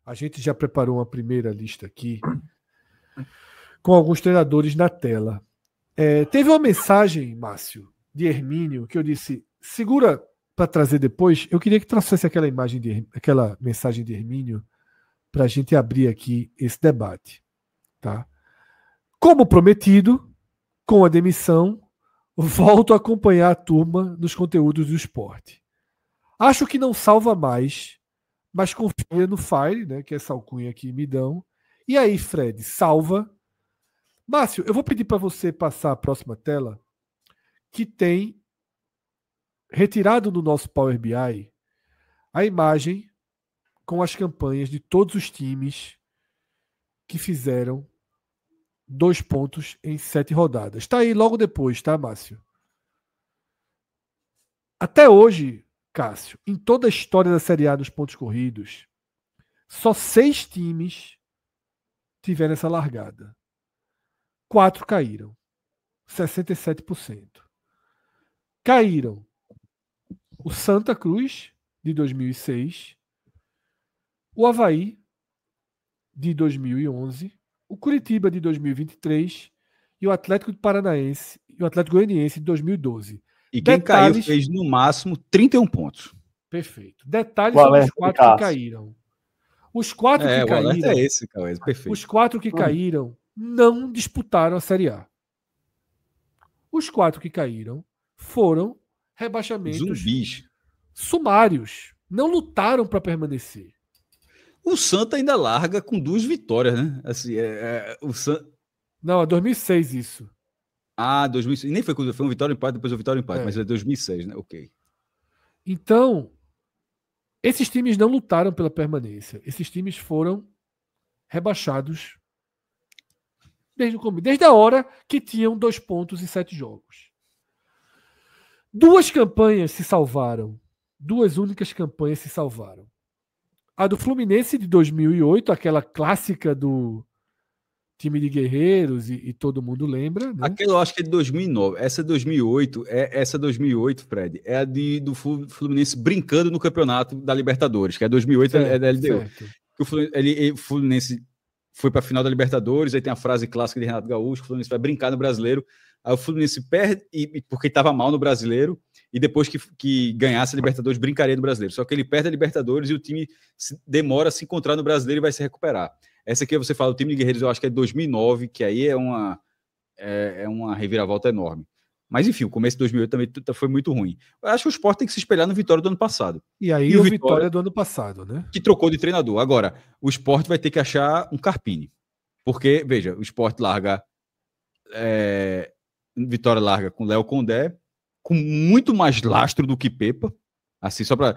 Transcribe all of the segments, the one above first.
A gente já preparou uma primeira lista aqui com alguns treinadores na tela. Teve uma mensagem, Márcio, de Hermínio, que eu disse, segura para trazer depois. Eu queria que trouxesse aquela mensagem de Hermínio para a gente abrir aqui esse debate. Tá? Como prometido, com a demissão, volto a acompanhar a turma nos conteúdos do esporte. Acho que não salva mais, mas confia no Fire, né, que é essa alcunha que me dão. E aí, Fred, salva. Márcio, eu vou pedir para você passar a próxima tela, que tem retirado do nosso Power BI a imagem com as campanhas de todos os times que fizeram 2 pontos em 7 rodadas. Está aí logo depois, tá, Márcio? Até hoje, Cássio, em toda a história da Série A dos pontos corridos, só 6 times tiveram essa largada. 4 caíram. 67%. Caíram o Santa Cruz, de 2006, o Avaí, de 2011, o Curitiba, de 2023, e o Atlético Paranaense e o Atlético Goianiense, de 2012. E quem caiu fez, no máximo, 31 pontos. Perfeito. Detalhes sobre os 4 que caíram. Os 4 que caíram... É esse, Cauê, perfeito. Os 4 que caíram não disputaram a Série A. Os 4 que caíram foram rebaixamentos zumbis sumários. Não lutaram para permanecer. O Santa ainda larga com 2 vitórias, né? Assim, Não, é 2006 isso. 2006. Nem foi um vitória e empate, depois o vitória e empate, mas é 2006, né? Ok. Então, esses times não lutaram pela permanência. Esses times foram rebaixados desde o começo, desde a hora que tinham 2 pontos em 7 jogos. 2 campanhas se salvaram. 2 únicas campanhas se salvaram. A do Fluminense de 2008, aquela clássica do time de guerreiros e todo mundo lembra. Né? Aquela eu acho que é de 2009. Essa 2008, Fred, é a do Fluminense brincando no campeonato da Libertadores, que é 2008, certo, é da LDU. O Fluminense foi para a final da Libertadores, aí tem a frase clássica de Renato Gaúcho, o Fluminense vai brincar no Brasileiro, aí o Fluminense perde porque estava mal no Brasileiro, e depois que ganhasse a Libertadores, brincaria no Brasileiro. Só que ele perde a Libertadores e o time demora a se encontrar no Brasileiro e vai se recuperar. Essa aqui você fala, o time de Guerreiros, eu acho que é de 2009, que aí é uma reviravolta enorme. Mas enfim, o começo de 2008 também foi muito ruim. Eu acho que o Sport tem que se espelhar no Vitória do ano passado. E aí o Vitória do ano passado, né? Que trocou de treinador. Agora, o Sport vai ter que achar um Carpini. Porque, veja, o Sport larga... Vitória larga com Léo Condé, com muito mais lastro do que Pepa, assim, só para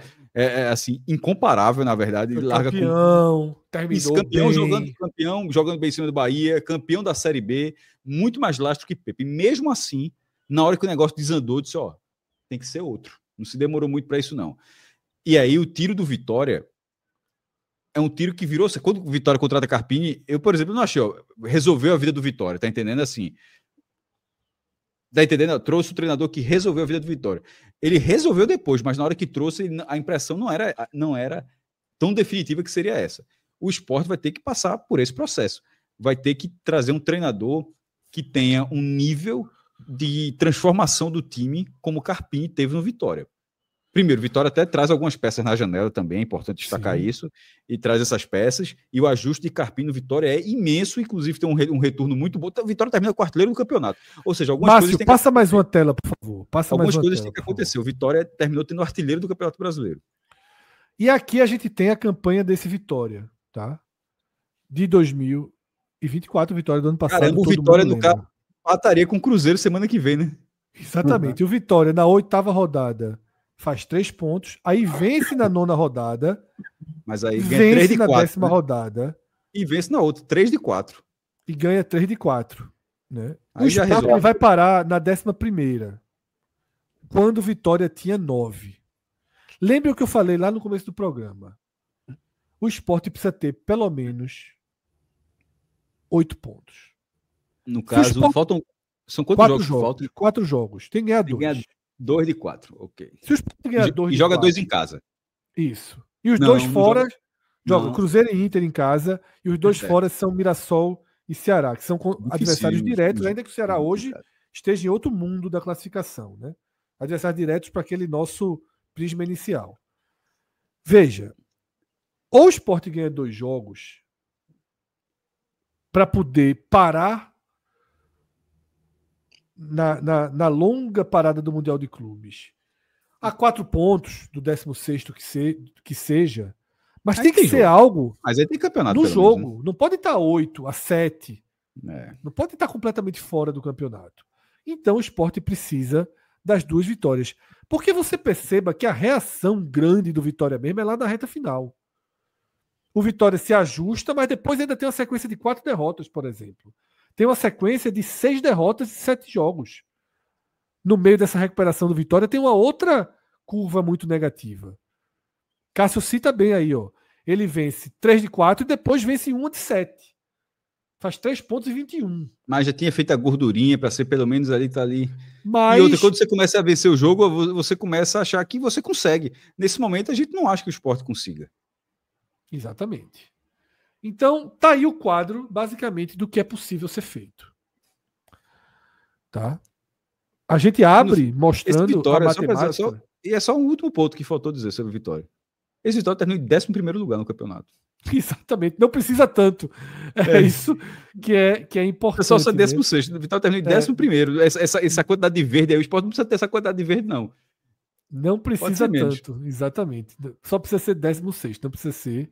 assim, incomparável, na verdade. Ele larga terminou campeão, bem. jogando bem em cima do Bahia, campeão da Série B, muito mais lastro que Pepa. E mesmo assim, na hora que o negócio desandou, disse, tem que ser outro. Não se demorou muito para isso, não. E aí, o tiro do Vitória é um tiro que virou... Quando o Vitória contrata Carpini, eu, por exemplo, não achei, resolveu a vida do Vitória, tá entendendo? Assim... Tá entendendo? Trouxe o treinador que resolveu a vida do Vitória. Ele resolveu depois, mas na hora que trouxe, a impressão não era tão definitiva que seria essa. O Sport vai ter que passar por esse processo. Vai ter que trazer um treinador que tenha um nível de transformação do time como o Carpini teve no Vitória. Primeiro, o Vitória até traz algumas peças na janela também, é importante destacar isso, e traz essas peças, e o ajuste de Carpini no Vitória é imenso, inclusive tem um retorno muito bom. O Vitória termina com o artilheiro do campeonato. Ou seja, algumas Márcio, coisas... passa mais uma tela, por favor. Algumas coisas têm que acontecer. O Vitória terminou tendo o artilheiro do Campeonato Brasileiro. E aqui a gente tem a campanha desse Vitória, tá? De 2024, Vitória do ano passado. Caramba, o Vitória, no caso, pataria com o Cruzeiro semana que vem, né? Exatamente. O Vitória, na 8ª rodada, faz 3 pontos, aí vence na 9ª rodada, mas aí ganha 3 de 4, na 10ª rodada e vence na outra, 3 de 4. E ganha 3 de 4. Né? Aí o Sport vai parar na 11ª, quando o Vitória tinha 9. Lembra o que eu falei lá no começo do programa? O Sport precisa ter pelo menos 8 pontos. No caso, Sport... faltam... São quantos jogos? Faltam? 4 jogos. Tem que ganhar 2. 2 de 4, ok. Se o Sport ganhar 2 e joga 2 em casa. Isso. E os 2 fora Joga Não. Cruzeiro e Inter em casa, e os dois certo. fora são Mirassol e Ceará, que são adversários diretos, os- ainda que o Ceará hoje esteja em outro mundo da classificação, né? Adversários diretos para aquele nosso prisma inicial. Veja, ou o Sport ganha 2 jogos para poder parar na longa parada do Mundial de Clubes a 4 pontos do 16º que seja, mas Aí tem que tem ser jogo. algo Mas aí tem campeonato, no pelo jogo. Não pode estar 8 a 7. menos, né? Não pode estar completamente fora do campeonato. Então o Sport precisa das 2 vitórias. Porque você perceba que a reação grande do Vitória mesmo é lá na reta final. O Vitória se ajusta, mas depois ainda tem uma sequência de 4 derrotas, por exemplo. Tem uma sequência de 6 derrotas e 7 jogos. No meio dessa recuperação do Vitória tem uma outra curva muito negativa. Cássio cita bem aí, ó. Ele vence 3 de 4 e depois vence 1 de 7. Faz 3 pontos e 21. Mas já tinha feito a gordurinha para ser pelo menos ali, tá ali. Mas... E outra, quando você começa a vencer o jogo, você começa a achar que você consegue. Nesse momento, a gente não acha que o Sport consiga. Exatamente. Então, tá aí o quadro, basicamente, do que é possível ser feito. Tá? A gente abre mostrando Vitória, a matemática. E é só um último ponto que faltou dizer sobre o Vitória. Esse Vitória terminou em 11º lugar no campeonato. Exatamente, não precisa tanto. É isso que é importante. É só ser né? 16º. O Vitória terminou em 11º. Essa quantidade de verde aí, o Sport não precisa ter essa quantidade de verde, não. Não precisa tanto, exatamente. Só precisa ser 16º, não precisa ser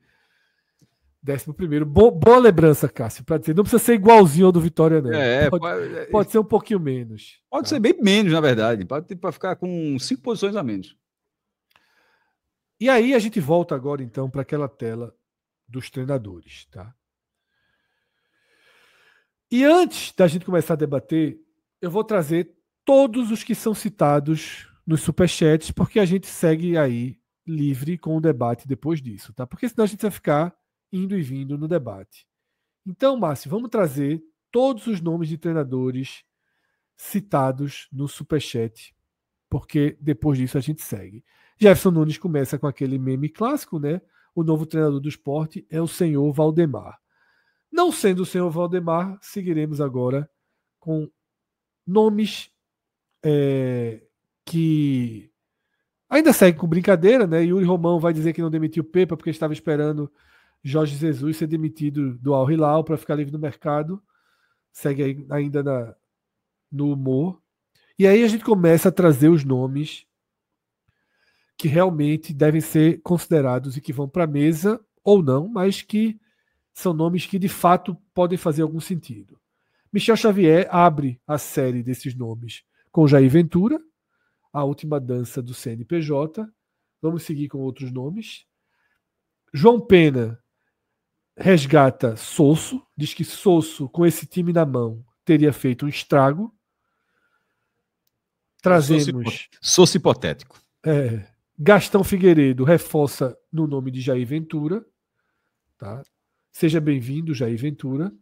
11º. Boa lembrança, Cássio, para dizer. Não precisa ser igualzinho ao do Vitória, não. Pode ser um pouquinho menos. Pode ser bem menos, na verdade. Pode ficar com 5 posições a menos. E aí a gente volta agora, então, para aquela tela dos treinadores, tá? E antes da gente começar a debater, eu vou trazer todos os que são citados nos superchats, porque a gente segue aí livre com o debate depois disso, tá? Porque senão a gente vai ficar indo e vindo no debate. Então, Márcio, vamos trazer todos os nomes de treinadores citados no superchat, porque depois disso a gente segue. Jefferson Nunes começa com aquele meme clássico, né? O novo treinador do Sport é o senhor Valdemar. Não sendo o senhor Valdemar, seguiremos agora com nomes que ainda seguem com brincadeira, né? Yuri Romão vai dizer que não demitiu o Pepa porque estava esperando Jorge Jesus ser demitido do Al Hilal para ficar livre no mercado. Segue aí ainda no humor. E aí a gente começa a trazer os nomes que realmente devem ser considerados e que vão para a mesa ou não, mas que são nomes que de fato podem fazer algum sentido. Michel Xavier abre a série desses nomes com Jair Ventura, a última dança do CNPJ. Vamos seguir com outros nomes. João Pena resgata Sosso, diz que Sosso, com esse time na mão, teria feito um estrago. Trazemos. Sosso hipotético. Gastão Figueiredo reforça no nome de Jair Ventura. Tá? Seja bem-vindo, Jair Ventura.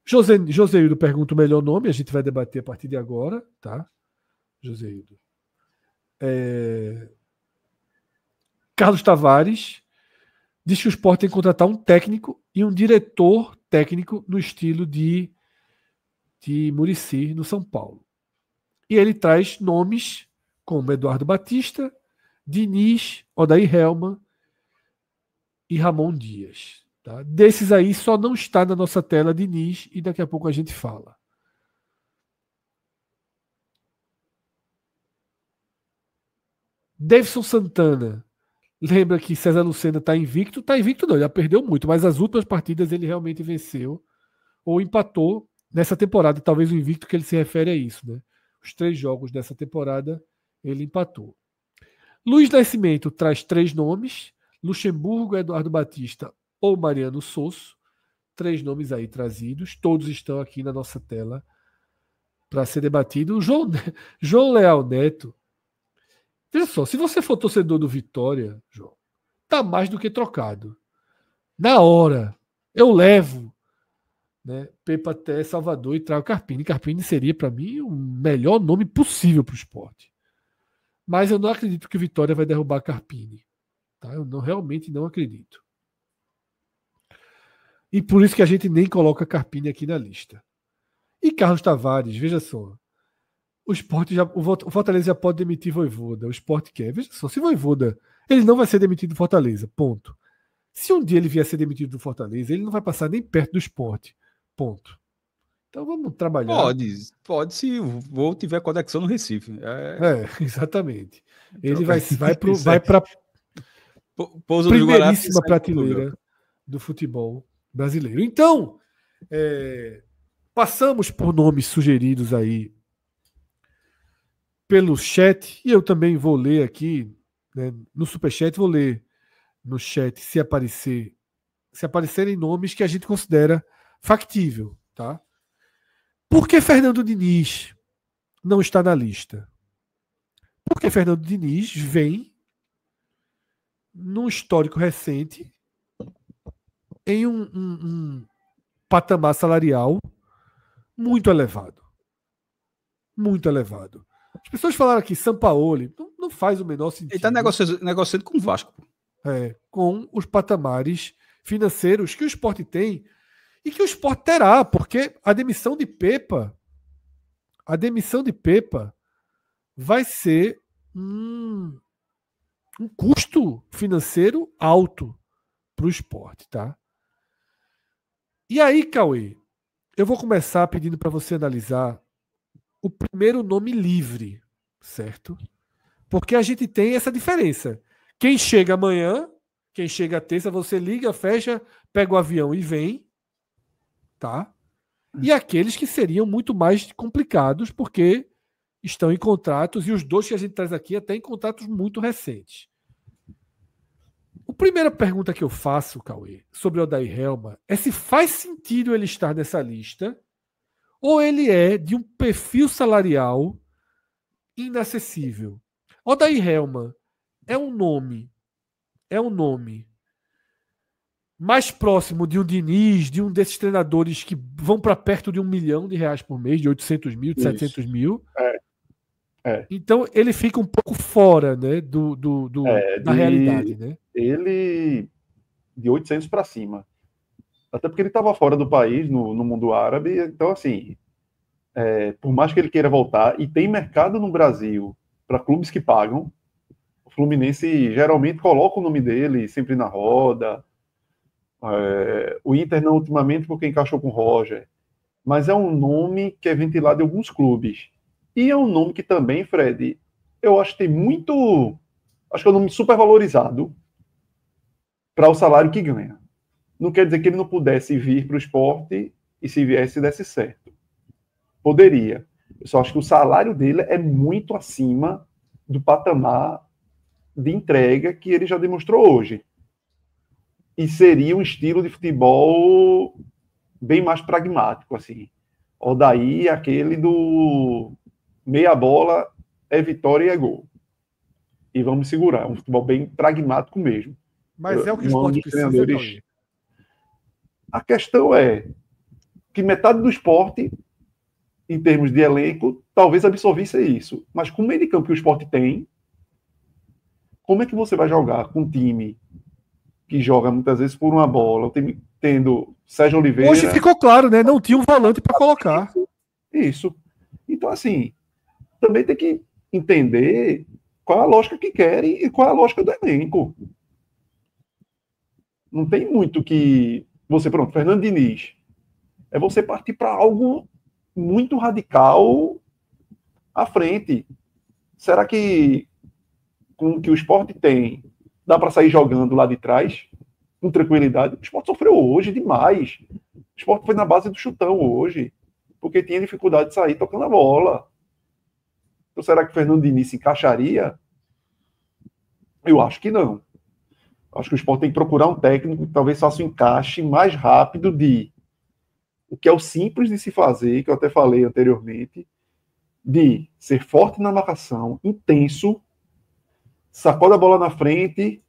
Joseildo pergunta o melhor nome, a gente vai debater a partir de agora. Tá? Joseildo. Carlos Tavares diz que o Sport tem que contratar um técnico e um diretor técnico no estilo de Muricy, no São Paulo. E ele traz nomes como Eduardo Batista, Diniz, Odair Hellmann e Ramon Dias. Tá? Desses aí só não está na nossa tela Diniz e daqui a pouco a gente fala. Davidson Santana lembra que César Lucena está invicto. Está invicto não, ele já perdeu muito, mas as últimas partidas ele realmente venceu ou empatou nessa temporada. Talvez o invicto que ele se refere a isso. Né? Os 3 jogos dessa temporada ele empatou. Luiz Nascimento traz 3 nomes: Luxemburgo, Eduardo Batista ou Mariano Sosso. 3 nomes aí trazidos. Todos estão aqui na nossa tela para ser debatido. João Leal Neto. Veja só, se você for torcedor do Vitória, João, tá mais do que trocado. Na hora, eu levo, né, Pepa até Salvador e trago Carpini. Carpini seria, para mim, o melhor nome possível para o Sport. Mas eu não acredito que o Vitória vai derrubar Carpini. Tá? Eu realmente não acredito. E por isso que a gente nem coloca Carpini aqui na lista. E Carlos Tavares, veja só. O Fortaleza já pode demitir Vojvoda. O Sport quer. Veja só, se Vojvoda, ele não vai ser demitido do Fortaleza. Ponto. Se um dia ele vier a ser demitido do Fortaleza, ele não vai passar nem perto do Sport. Ponto. Então vamos trabalhar. Pode se o voo tiver conexão no Recife. Exatamente. Ele vai para pouso do primeiríssima prateleira do futebol brasileiro. Então, passamos por nomes sugeridos aí pelo chat, e eu também vou ler aqui, né, no Superchat, vou ler no chat se aparecerem nomes que a gente considera factível, tá? Por que Fernando Diniz não está na lista? Porque Fernando Diniz vem num histórico recente em um patamar salarial muito elevado. Muito elevado. As pessoas falaram aqui, Sampaoli, não faz o menor sentido. Ele está negociando com o Vasco. Com os patamares financeiros que o Sport tem e que o Sport terá, porque a demissão de Pepa vai ser um custo financeiro alto para o Sport, tá? E aí, Cauê, eu vou começar pedindo para você analisar o primeiro nome livre, certo? Porque a gente tem essa diferença. Quem chega amanhã, quem chega terça, você liga, fecha, pega o avião e vem, tá? E aqueles que seriam muito mais complicados, porque estão em contratos, e os dois que a gente traz aqui até em contratos muito recentes. A primeira pergunta que eu faço, Cauê, sobre o Odair Helma é se faz sentido ele estar nessa lista ou ele é de um perfil salarial inacessível. Odair Helma é um nome mais próximo de um Diniz, de um desses treinadores que vão para perto de R$1 milhão por mês, de 800 mil, de 700 mil. Então ele fica um pouco fora, né, da realidade, né? Ele de 800 para cima. Até porque ele estava fora do país, no mundo árabe. Então, assim, por mais que ele queira voltar, e tem mercado no Brasil para clubes que pagam, o Fluminense geralmente coloca o nome dele sempre na roda. O Inter não ultimamente porque encaixou com o Roger. Mas é um nome que é ventilado em alguns clubes. E é um nome que também, Fred, eu acho que tem muito... Acho que é um nome super valorizado para o salário que ganha. Não quer dizer que ele não pudesse vir para o Sport e se viesse desse certo. Poderia. Eu só acho que o salário dele é muito acima do patamar de entrega que ele já demonstrou hoje. E seria um estilo de futebol bem mais pragmático, assim. Ou daí aquele do meia bola é vitória e é gol. E vamos segurar. Um futebol bem pragmático mesmo. Mas é o que o Sport precisa, Cauê. A questão é que metade do Sport, em termos de elenco, talvez absorvisse isso. Mas com o meio de campo que o Sport tem, como é que você vai jogar com um time que joga muitas vezes por uma bola, o time tendo Sérgio Oliveira... Hoje ficou claro, né? Não tinha um volante para colocar. Isso. Então, assim, também tem que entender qual é a lógica que querem e qual é a lógica do elenco. Não tem muito que... Pronto, Fernando Diniz. É você partir para algo muito radical à frente. Será que com o que o Sport tem, dá para sair jogando lá de trás com tranquilidade? O Sport sofreu hoje demais. O Sport foi na base do chutão hoje, porque tinha dificuldade de sair tocando a bola. Então, será que o Fernando Diniz se encaixaria? Eu acho que não. Acho que o Sport tem que procurar um técnico que talvez faça um encaixe mais rápido de o que é o simples de se fazer, que eu até falei anteriormente, de ser forte na marcação, intenso, sacode a bola na frente,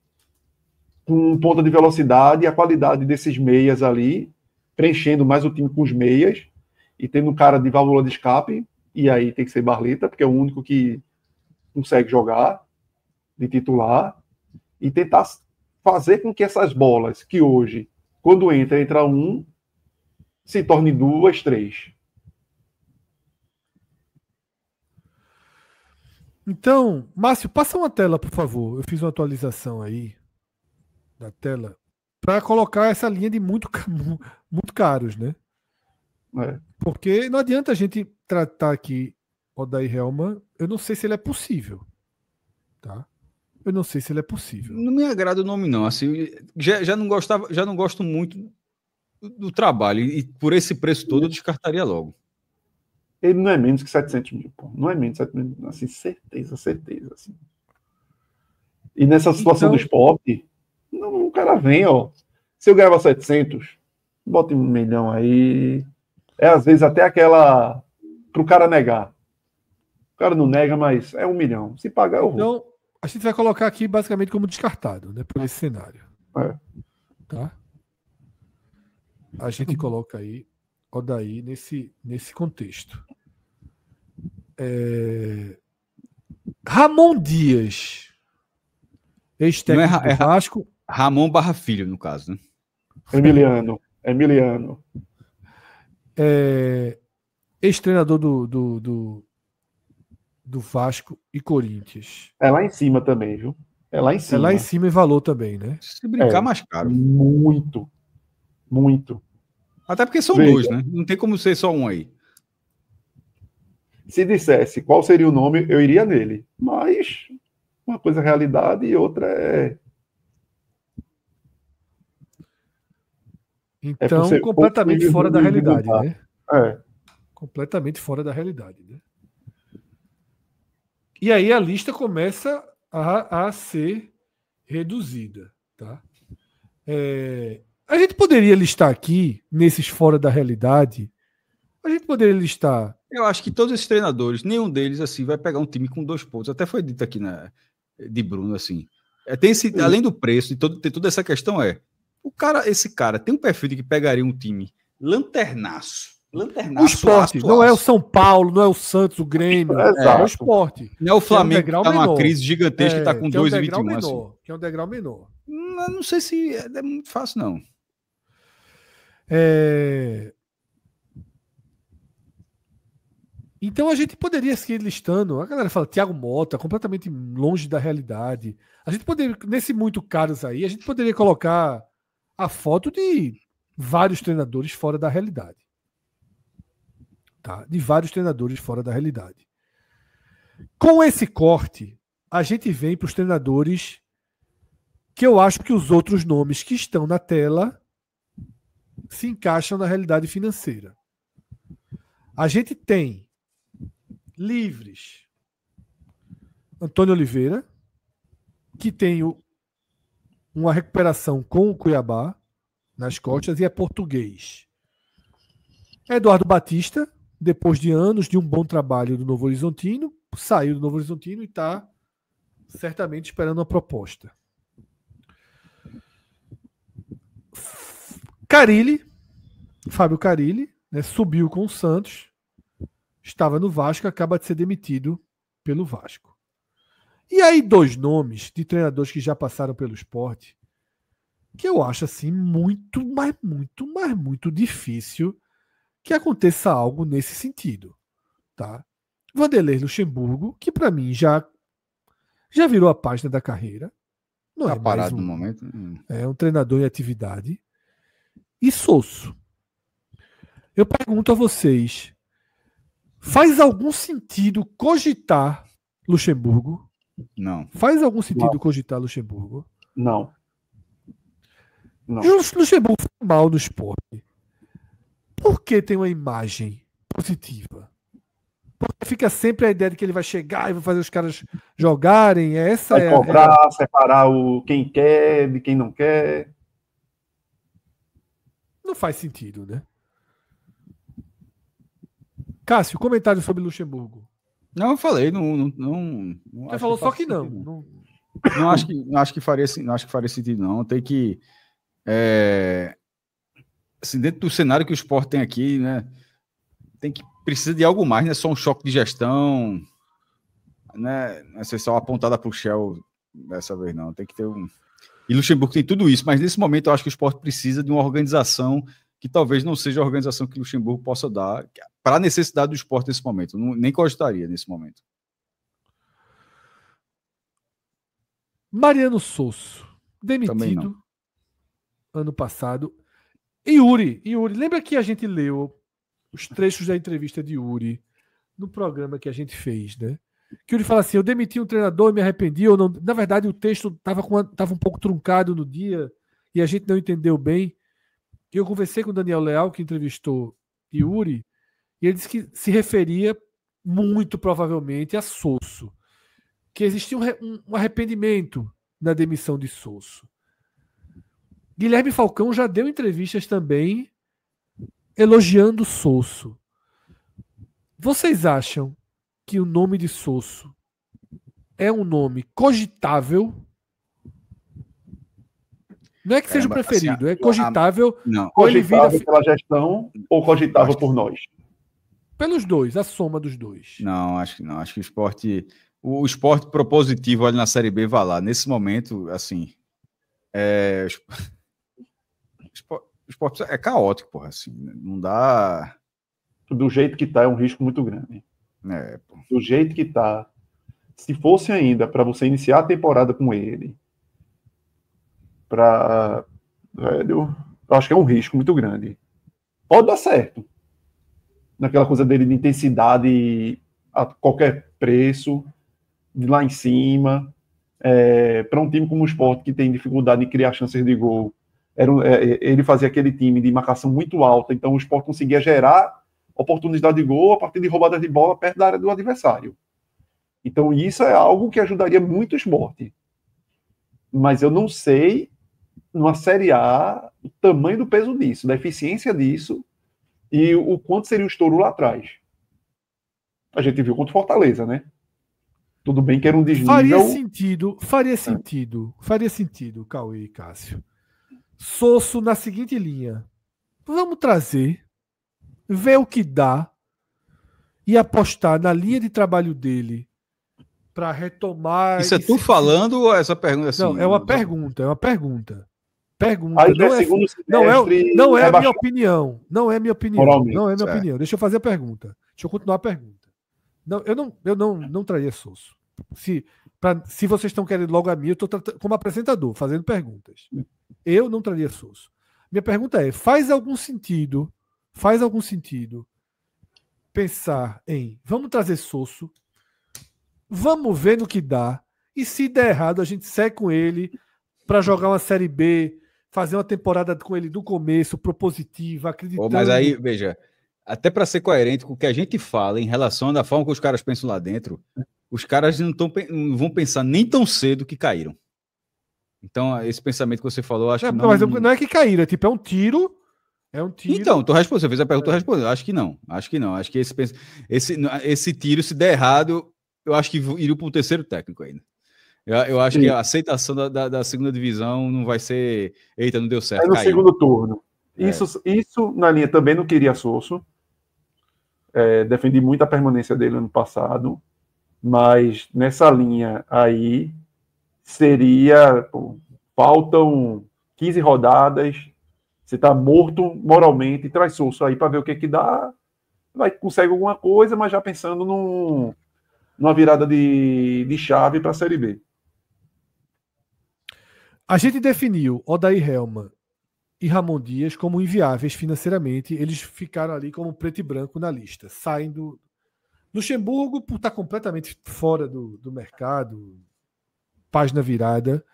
com ponta de velocidade, e a qualidade desses meias ali, preenchendo mais o time com os meias, e tendo um cara de válvula de escape, e aí tem que ser Barleta, porque é o único que consegue jogar de titular, e tentar fazer com que essas bolas que hoje Quando entra um, se torne 2, 3. Então, Márcio, passa uma tela, por favor. Eu fiz uma atualização aí da tela para colocar essa linha de muito caros, né? É. Porque não adianta a gente tratar aqui Odair Hellmann, eu não sei se ele é possível, tá? Eu não sei se ele é possível. Não me agrada o nome, não. Assim, já não gosto muito do trabalho. E por esse preço todo, eu descartaria logo. Ele não é menos que 700 mil, pô. Não é menos que 700 mil, assim, certeza. Assim. E nessa situação do esporte, o cara vem, ó. Se eu ganhava 700, bota 1 milhão aí. É às vezes até aquela pro cara negar. O cara não nega, mas é 1 milhão. Se pagar, eu vou. Então, a gente vai colocar aqui basicamente como descartado, né? Por esse cenário. É. Tá? A gente coloca aí Odair nesse contexto. Ramon Dias, ex-técnico do Vasco. Ramon Barra Filho, no caso, né? Emiliano. Ex-treinador do Vasco e Corinthians. É lá em cima também, viu? É lá em cima. É lá em cima em valor também, né? Se brincar, mais caro. Muito. Até porque são dois, né? Não tem como ser só um aí. Se dissesse qual seria o nome, eu iria nele. Mas uma coisa é realidade e outra é... Então, completamente fora da realidade, né? Completamente fora da realidade, né? E aí a lista começa a ser reduzida, tá? A gente poderia listar aqui, nesses fora da realidade, a gente poderia listar... Eu acho que todos esses treinadores, nenhum deles assim vai pegar um time com 2 pontos. Até foi dito aqui de Bruno, assim. Além do preço, tem toda essa questão esse cara tem um perfil de que pegaria um time lanternaço. O Sport, não é o São Paulo, não é o Santos, o Grêmio, é o Sport. Não é o Flamengo que está numa crise gigantesca e está com 2,21. Assim. Que é um degrau menor. Não sei se é muito fácil, não. Então a gente poderia seguir listando. A galera fala Thiago Mota, completamente longe da realidade. A gente poderia, nesse muito caros aí, a gente poderia colocar a foto de vários treinadores fora da realidade. Tá? De vários treinadores fora da realidade. Com esse corte, a gente vem para os treinadores que eu acho que os outros nomes que estão na tela se encaixam na realidade financeira. A gente tem livres Antônio Oliveira, que tem uma recuperação com o Cuiabá nas costas e é português. Eduardo Batista, depois de anos de um bom trabalho do Novo Horizontino, saiu do Novo Horizontino e está certamente esperando uma proposta. Fábio Carille, né, subiu com o Santos, estava no Vasco, acaba de ser demitido pelo Vasco. E aí 2 nomes de treinadores que já passaram pelo Sport, que eu acho assim muito difícil que aconteça algo nesse sentido, tá? Vanderlei Luxemburgo, que para mim já virou a página da carreira, não tá é parado mais no momento. É um treinador em atividade. E Sosso. Eu pergunto a vocês, faz algum sentido cogitar Luxemburgo? Não. Faz algum sentido cogitar Luxemburgo? Não. Luxemburgo foi mal no esporte. Por que tem uma imagem positiva? Porque fica sempre a ideia de que ele vai chegar e vai fazer os caras jogarem. Vai cobrar, separar quem quer de quem não quer. Não faz sentido, né? Cássio, comentário sobre Luxemburgo. Não, eu falei, não Você falou só que não. Não acho que faria sentido, não. Tem que assim, dentro do cenário que o Sport tem aqui, né? Precisa de algo mais, não é só um choque de gestão, né? Não é só uma pontada pro Shell dessa vez, não. Tem que ter E Luxemburgo tem tudo isso, mas nesse momento eu acho que o Sport precisa de uma organização que talvez não seja a organização que o Luxemburgo possa dar para a necessidade do Sport nesse momento. Nem cogitaria nesse momento. Mariano Sosso, demitido ano passado. Yuri, lembra que a gente leu os trechos da entrevista de Yuri no programa que a gente fez, né? Que Yuri fala assim: eu demiti um treinador e me arrependi. Ou não... Na verdade, o texto estava um pouco truncado no dia e a gente não entendeu bem. E eu conversei com o Daniel Leal, que entrevistou Yuri, e ele disse que se referia muito provavelmente a Sosso, que existia um arrependimento na demissão de Sosso. Guilherme Falcão já deu entrevistas também elogiando Sosso. Vocês acham que o nome de Sosso é um nome cogitável? Não é que seja o preferido, assim, é cogitável. Não. Cogitável pela gestão ou cogitável por nós? Pelos dois, a soma dos dois. Não, acho que não. Acho que o esporte propositivo ali na Série B vai lá. Nesse momento, assim, o esporte é caótico, porra, assim, não dá... Do jeito que tá, é um risco muito grande. Do jeito que tá, se fosse ainda para você iniciar a temporada com ele, velho, eu acho que é um risco muito grande. Pode dar certo. Naquela coisa dele de intensidade a qualquer preço, de lá em cima, para um time como o Sport, que tem dificuldade em criar chances de gol, ele fazia aquele time de marcação muito alta, então o Sport conseguia gerar oportunidade de gol a partir de roubadas de bola perto da área do adversário. Então isso é algo que ajudaria muito o Sport. Mas eu não sei, numa Série A, o tamanho do peso disso, da eficiência disso, e o quanto seria o estouro lá atrás. A gente viu contra o Fortaleza, né? Tudo bem que era um desnível... Faria sentido, Cauê e Cássio. Sosso na seguinte linha. Vamos trazer, ver o que dá e apostar na linha de trabalho dele para retomar... Isso é tu falando ou essa pergunta assim? Não, é uma pergunta. Aí Não é a minha opinião. Não é minha opinião. Moralmente, não é minha opinião. Deixa eu fazer a pergunta. Deixa eu continuar a pergunta. Eu não traria Sosso. Se vocês estão querendo logo a minha, eu estou como apresentador, fazendo perguntas. Eu não traria Sosso. Minha pergunta é: faz algum sentido pensar em vamos trazer Sosso, vamos ver no que dá, e se der errado, a gente segue com ele para jogar uma Série B, fazer uma temporada com ele do começo, propositiva, acreditando... Mas aí, veja, até para ser coerente com o que a gente fala em relação à forma que os caras pensam lá dentro, os caras não vão pensar nem tão cedo que caíram. Então, esse pensamento que você falou, acho que não... Mas não é que caíram, é um tiro... Então, tu respondeu, você fez a pergunta, tu respondeu. Acho que não. Acho que esse tiro, se der errado, eu acho que iria para o terceiro técnico ainda. Eu acho que a aceitação da segunda divisão não vai ser... Eita, não deu certo. É no segundo turno. Isso, na linha, também não queria Sosso. Defendi muito a permanência dele ano passado. Mas nessa linha aí, seria... faltam 15 rodadas. Você está morto moralmente. Traz Sosso aí para ver o que dá. Consegue alguma coisa, mas já pensando numa virada de chave para a Série B. A gente definiu Odair Hellmann e Ramon Dias como inviáveis financeiramente. Eles ficaram ali como preto e branco na lista. Saem do Luxemburgo, por estar completamente fora do mercado, página virada,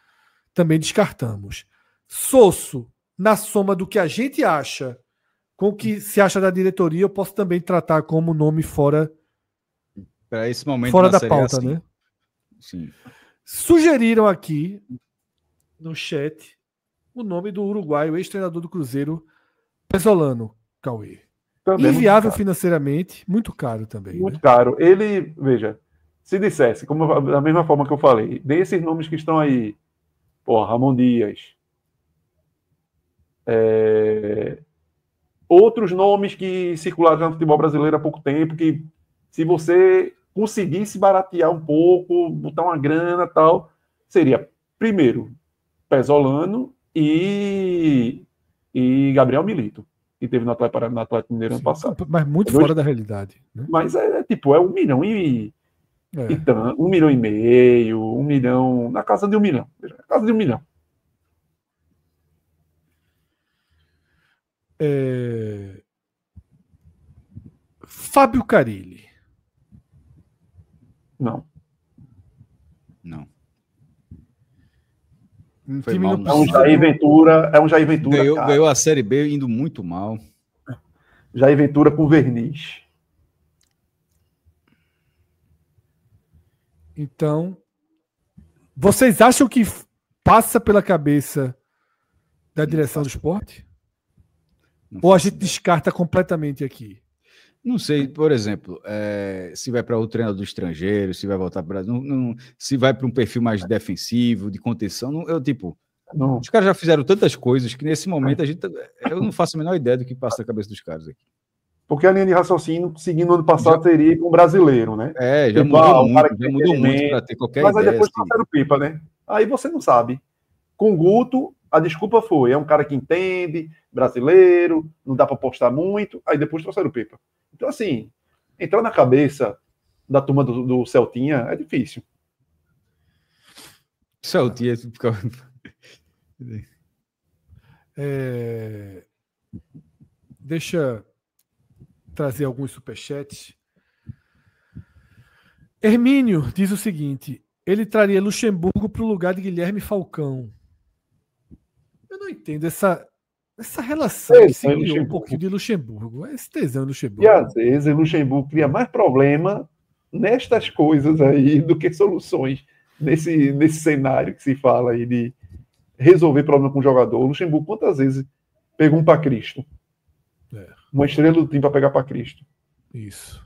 também descartamos. Sosso, na soma do que a gente acha com o que se acha da diretoria, eu posso também tratar como nome fora... Para esse momento fora da pauta, assim, né? Sim. Sugeriram aqui no chat o nome do uruguaio, ex-treinador do Cruzeiro, Pesolano, Cauê. Também inviável financeiramente, muito caro também. Muito caro. Ele, veja, se dissesse, da mesma forma que eu falei, desses nomes que estão aí, Ramon Dias, outros nomes que circularam no futebol brasileiro há pouco tempo, que se você conseguisse baratear um pouco, botar uma grana e tal, seria, primeiro, Pesolano e Gabriel Milito, que teve no Atlético Mineiro ano passado. Mas muito fora da realidade. Né? Mas é 1 milhão e 1,5 milhão, 1 milhão, na casa de 1 milhão. Na casa de 1 milhão. Fábio Carille. Não. Foi mal, É um Jair Ventura. Ganhou a Série B indo muito mal. Jair Ventura com verniz. Então, vocês acham que passa pela cabeça da direção do esporte? Ou a gente descarta completamente aqui? Não sei, por exemplo, se vai para o treinador estrangeiro, se vai voltar para o Brasil, se vai para um perfil mais defensivo, de contenção. Não. Os caras já fizeram tantas coisas que nesse momento eu não faço a menor ideia do que passa na cabeça dos caras aqui. Porque a linha de raciocínio, seguindo ano passado, seria com o brasileiro, né? Já mudou muito para ter qualquer ideia. Mas aí depois trouxeram o Pipa, né? Aí você não sabe. Com o Guto, a desculpa foi, é um cara que entende, brasileiro, não dá para apostar muito, aí depois trouxeram o Pipa. Então, assim, entrar na cabeça da turma do Celtinha é difícil. Celtinha... Deixa trazer alguns superchats. Hermínio diz o seguinte: ele traria Luxemburgo para o lugar de Guilherme Falcão. Eu não entendo essa relação que se criou um pouquinho de Luxemburgo. Esse tesão de Luxemburgo. E às vezes o Luxemburgo cria mais problema nestas coisas aí do que soluções nesse cenário que se fala aí de resolver problema com o jogador. O Luxemburgo, quantas vezes pegou um para Cristo? Uma estrela do time para pegar para Cristo. Isso.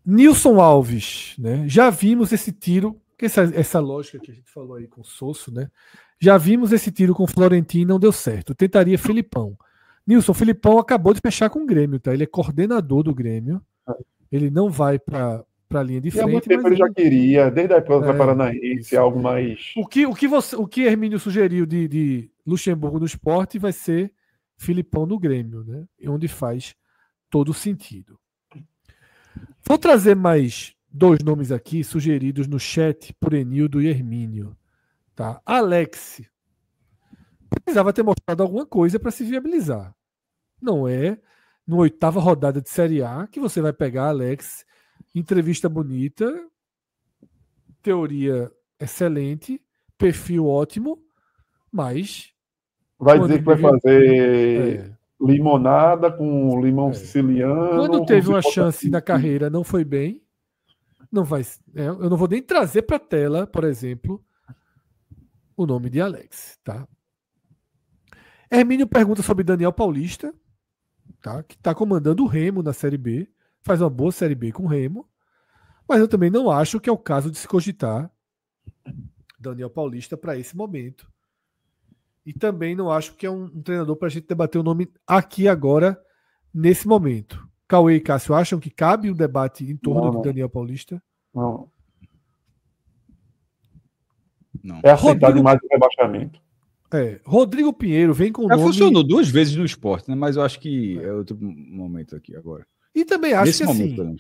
Nilson Alves, né? Já vimos esse tiro, essa lógica que a gente falou aí com o Sosso, né? Já vimos esse tiro com o Florentino, não deu certo. Tentaria Filipão. Nilson, Filipão acabou de fechar com o Grêmio, tá? Ele é coordenador do Grêmio. Ele não vai para a linha de frente. E há muito tempo ele já queria, desde a época do Paranaense, algo mais. O que Hermínio sugeriu de Luxemburgo no esporte vai ser Filipão no Grêmio, né? Onde faz todo sentido. Vou trazer mais 2 nomes aqui sugeridos no chat por Enildo e Hermínio. Tá? Alex precisava ter mostrado alguma coisa para se viabilizar. Não é na 8ª rodada de Série A que você vai pegar Alex, entrevista bonita, teoria excelente, perfil ótimo, mas vai dizer que vai fazer limonada com limão siciliano. Quando teve uma chance na carreira, não foi bem. Não vai. Eu não vou nem trazer para a tela, por exemplo, o nome de Alex, tá? Hermínio pergunta sobre Daniel Paulista, tá? Que está comandando o Remo na Série B, faz uma boa Série B com o Remo, mas eu também não acho que é o caso de se cogitar Daniel Paulista para esse momento. E também não acho que é um treinador para a gente debater o nome aqui agora, nesse momento. Cauê e Cássio acham que cabe um debate em torno de Daniel Paulista? Não. É aceitar demais o rebaixamento. Rodrigo Pinheiro vem com o nome... funcionou 2 vezes no esporte, né? Mas eu acho que é outro momento aqui agora. E também acho nesse que momento, assim,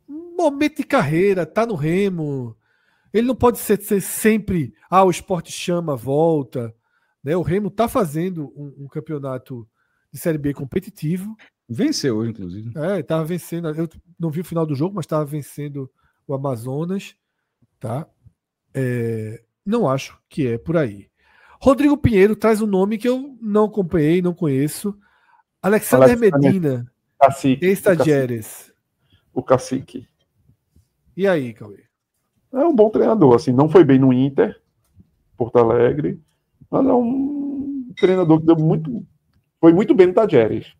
um momento de carreira, tá no Remo, ele não pode ser sempre, o esporte chama, volta, né? O Remo tá fazendo um campeonato de Série B competitivo. Venceu hoje, inclusive. Tava vencendo, eu não vi o final do jogo, mas tava vencendo o Amazonas, tá? Não acho que é por aí. Rodrigo Pinheiro traz um nome que eu não acompanhei, não conheço. Alexander Medina, ex-Tajeres. O Cacique. E aí, Cauê? É um bom treinador, assim, não foi bem no Inter, Porto Alegre, mas é um treinador que foi muito bem no Tajeres.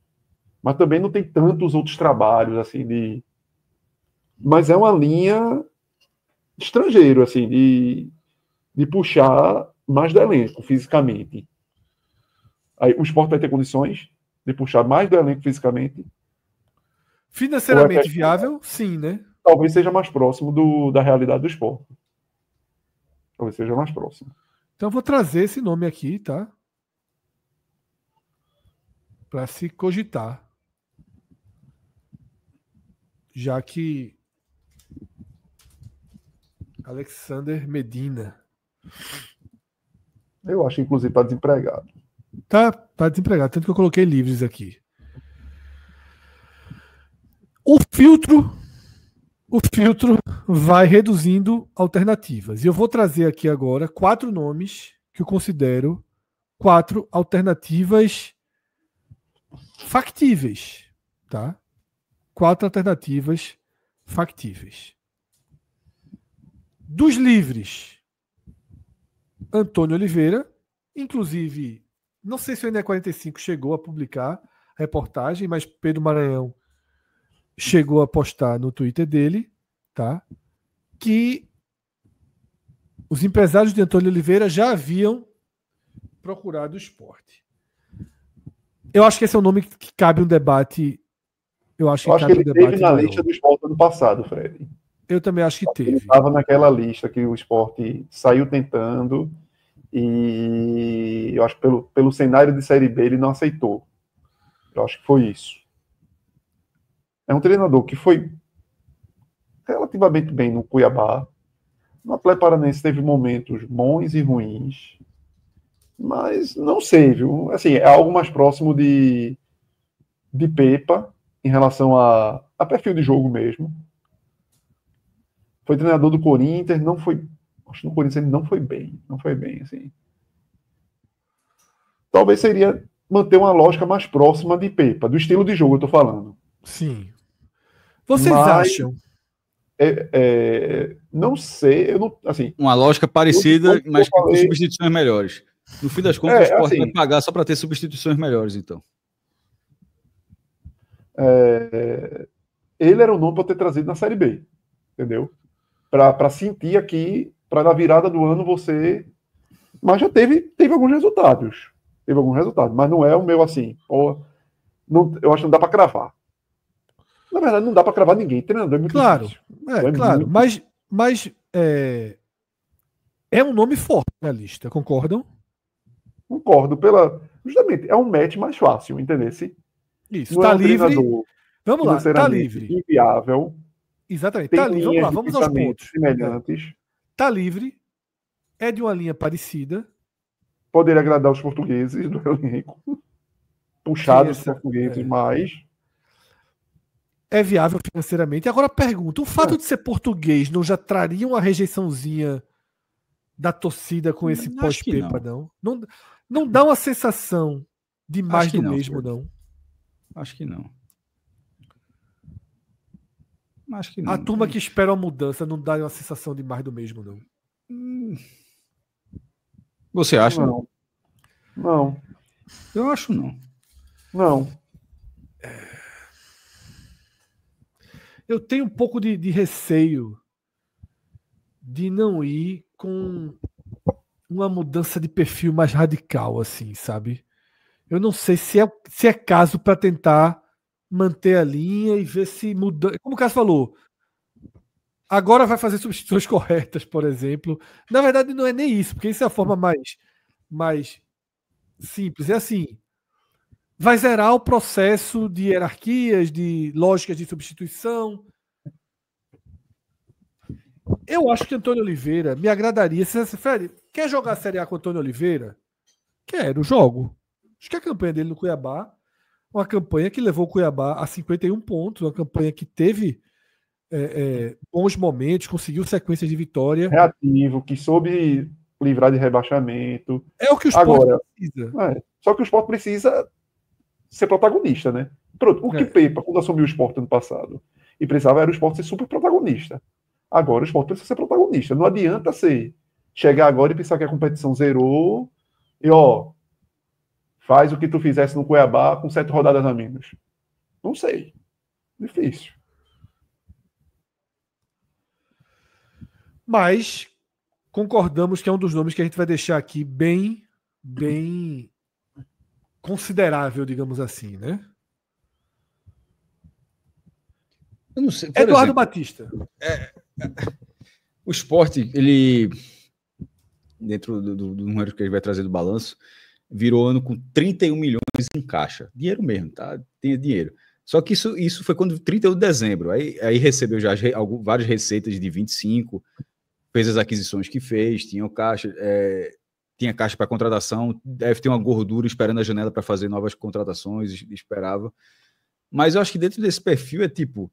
Mas também não tem tantos outros trabalhos, assim, mas é uma linha estrangeiro, assim, de puxar mais do elenco, fisicamente. Aí o Sport vai ter condições de puxar mais do elenco fisicamente. Financeiramente viável, sim, né? Talvez seja mais próximo da realidade do Sport. Talvez seja mais próximo. Então eu vou trazer esse nome aqui, tá? Para se cogitar. Já que Alexander Medina Eu acho que, inclusive, está desempregado. tá desempregado, tanto que eu coloquei livres aqui. O filtro vai reduzindo alternativas. E eu vou trazer aqui agora 4 nomes que eu considero 4 alternativas factíveis, tá? 4 alternativas factíveis. Dos livres, Antônio Oliveira, inclusive, não sei se o NE45 chegou a publicar a reportagem, mas Pedro Maranhão chegou a postar no Twitter dele, tá? Que os empresários de Antônio Oliveira já haviam procurado o esporte. Eu acho que esse é um nome que cabe um debate. Eu acho que ele teve na lista do esporte ano passado, Fred. Eu também acho que teve. Ele estava naquela lista que o esporte saiu tentando e eu acho que pelo cenário de Série B ele não aceitou. Eu acho que foi isso. É um treinador que foi relativamente bem no Cuiabá. No Atlético Paranaense teve momentos bons e ruins. Mas não sei, viu? Assim, é algo mais próximo de Pepa em relação a perfil de jogo mesmo. Foi treinador do Corinthians, não foi. Acho que no Corinthians ele não foi bem, assim. Talvez seria manter uma lógica mais próxima de Pepa, do estilo de jogo, eu tô falando. Sim. Vocês acham? Não sei, eu não, assim. Uma lógica parecida, mas com substituições melhores. No fim das contas, o esporte vai pagar só para ter substituições melhores, então. Ele era o nome para ter trazido na Série B, entendeu? Para sentir aqui, para na virada do ano você. Mas já teve alguns resultados. Mas não é o meu assim. Não, eu acho que não dá para cravar. Na verdade, não dá para cravar ninguém. Treinador é muito difícil. Claro. Mas é um nome forte na lista, concordam? Concordo. Justamente, é um match mais fácil, entendeu? Isso, está livre. Vamos lá, está livre. Inviável. Exatamente, está livre. Vamos lá, vamos aos pontos. Semelhantes. Está livre. É de uma linha parecida. Poderia agradar os portugueses do elenco. Puxar os portugueses mais. É viável financeiramente. Agora pergunta: o fato de ser português não já traria uma rejeiçãozinha da torcida com esse pós-Pepa, não? Não dá uma sensação de mais do mesmo, não? Acho que não. Acho que não. A turma que espera uma mudança não dá uma sensação de mais do mesmo, não? Você acha? Não. Eu acho não. Não. Eu tenho um pouco de receio de não ir com uma mudança de perfil mais radical, assim, sabe? Eu não sei se é caso para tentar manter a linha e ver se muda. Como o Cássio falou, agora vai fazer substituições corretas, por exemplo. Na verdade, não é nem isso, porque isso é a forma mais simples. É assim, vai zerar o processo de hierarquias, de lógicas de substituição. Eu acho que Antônio Oliveira me agradaria. Fred, quer jogar a Série A com Antônio Oliveira? Quero, jogo. Acho que a campanha dele no Cuiabá, uma campanha que levou o Cuiabá a 51 pontos, uma campanha que teve bons momentos, conseguiu sequências de vitória. Reativo, que soube livrar de rebaixamento. É o que o Sport precisa. Só que o Sport precisa ser protagonista, né? Pronto, o que Pepa, quando assumiu o Sport ano passado, e precisava era o Sport ser super protagonista. Agora o Sport precisa ser protagonista. Não adianta chegar agora e pensar que a competição zerou e, faz o que tu fizesse no Cuiabá com 7 rodadas a menos. Não sei. Difícil. Mas concordamos que é um dos nomes que a gente vai deixar aqui bem considerável, digamos assim, né? Eu não sei. Eduardo Batista. O Sport, ele dentro do número que ele vai trazer do balanço, virou ano com 31 milhões em caixa. Dinheiro mesmo, tá? Tinha dinheiro. Só que isso foi quando 31 de dezembro. Aí recebeu já várias receitas de 25, fez as aquisições que fez, tinha caixa para contratação, deve ter uma gordura esperando a janela para fazer novas contratações, esperava. Mas eu acho que dentro desse perfil é tipo,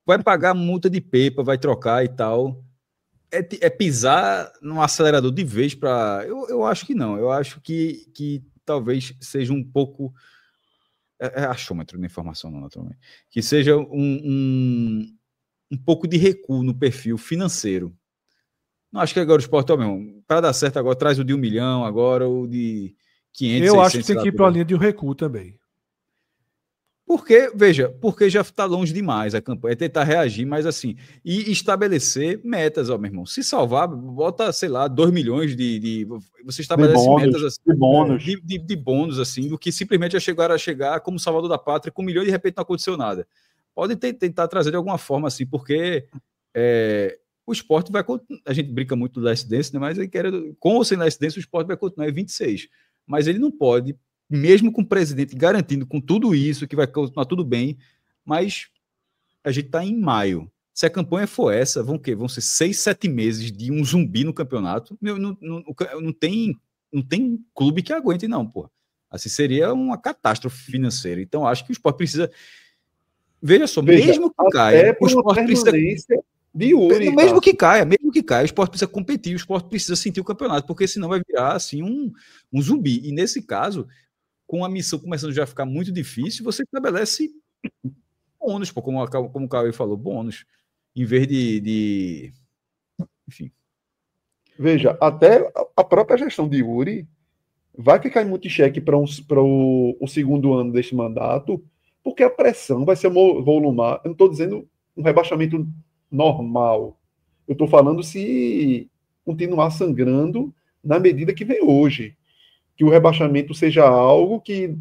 vai pagar multa de pepa, vai trocar e tal. É pisar no acelerador de vez para... Eu acho que não. Eu acho que talvez seja um pouco... É achômetro na informação, não, naturalmente. Que seja um pouco de recuo no perfil financeiro. Não acho que agora o Sport, mesmo, para dar certo agora, traz o de 1 milhão, agora o de 500, eu 600... acho que tem que ir para a linha de um recuo também. Porque já está longe demais a campanha. É tentar reagir, mas assim, e estabelecer metas, meu irmão. Se salvar, bota, sei lá, 2 milhões você estabelece bônus, metas assim, de bônus. De bônus, assim, do que simplesmente a chegar como salvador da pátria com 1 milhão e de repente não aconteceu nada. Pode tentar trazer de alguma forma, assim, porque o Sport vai... A gente brinca muito do Last Dance, né? Mas com ou sem Last Dance, o Sport vai continuar em 26. Mas ele não pode, mesmo com o presidente garantindo com tudo isso, que vai continuar tudo bem, mas a gente está em maio. Se a campanha for essa, vão ser 6, 7 meses de um zumbi no campeonato. Não tem clube que aguente, não, pô. Assim, seria uma catástrofe financeira. Então, acho que o Sport precisa... Veja só, mesmo que caia, o Sport precisa... De Yuri, mesmo que caia, o Sport precisa competir, o Sport precisa sentir o campeonato, porque senão vai virar assim um zumbi. E nesse caso, com a missão começando já a ficar muito difícil, você estabelece bônus, pô, como o Cauê falou, bônus, em vez de... Enfim. Veja, até a própria gestão de Yuri vai ficar em multicheque para o segundo ano deste mandato, porque a pressão vai ser volumar. Eu não estou dizendo um rebaixamento normal. Eu estou falando se continuar sangrando na medida que vem hoje. Que o rebaixamento seja algo que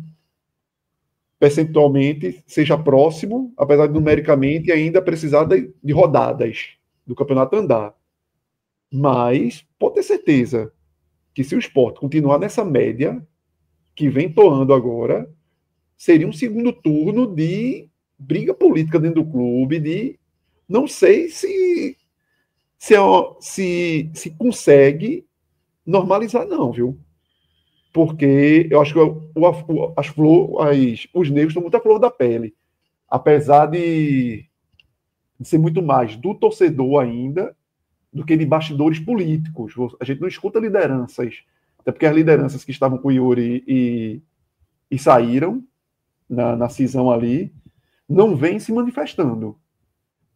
percentualmente seja próximo, apesar de numericamente ainda precisar de rodadas do campeonato andar. Mas pode ter certeza que se o Sport continuar nessa média que vem toando agora, seria um segundo turno de briga política dentro do clube, não sei se consegue normalizar, não, viu? Porque eu acho que os negros estão muito à flor da pele. Apesar de ser muito mais do torcedor ainda do que de bastidores políticos. A gente não escuta lideranças, até porque as lideranças que estavam com o Yuri e saíram na cisão ali, não vêm se manifestando.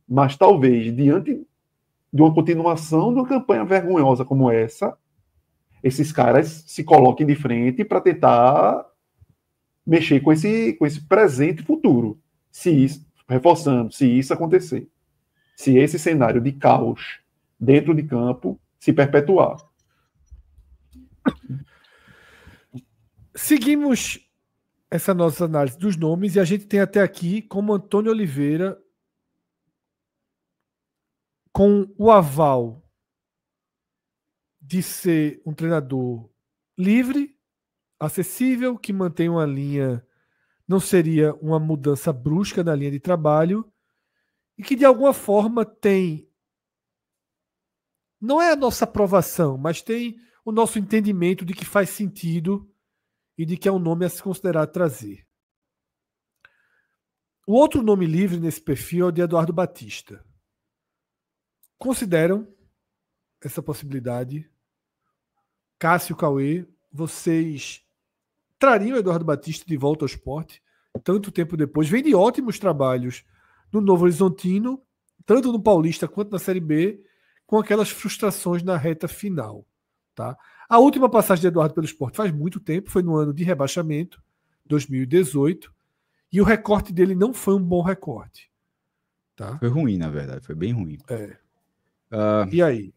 Mas talvez, diante de uma continuação de uma campanha vergonhosa como essa, esses caras se coloquem de frente para tentar mexer com esse presente e futuro. Reforçando, se isso acontecer. Se esse cenário de caos dentro de campo se perpetuar. Seguimos essa nossa análise dos nomes e a gente tem até aqui como Antônio Oliveira com o aval de ser um treinador livre, acessível, que mantém uma linha, não seria uma mudança brusca na linha de trabalho e que de alguma forma tem, não é a nossa aprovação, mas tem o nosso entendimento de que faz sentido e de que é um nome a se considerar trazer. O outro nome livre nesse perfil é o de Eduardo Batista. Consideram essa possibilidade? Cássio, Cauê, vocês trariam o Eduardo Batista de volta ao Sport tanto tempo depois? Vem de ótimos trabalhos no Novo Horizontino, tanto no Paulista quanto na Série B, com aquelas frustrações na reta final. Tá? A última passagem de Eduardo pelo Sport faz muito tempo, foi no ano de rebaixamento, 2018, e o recorte dele não foi um bom recorte. Tá? Foi ruim, na verdade, foi bem ruim. E aí?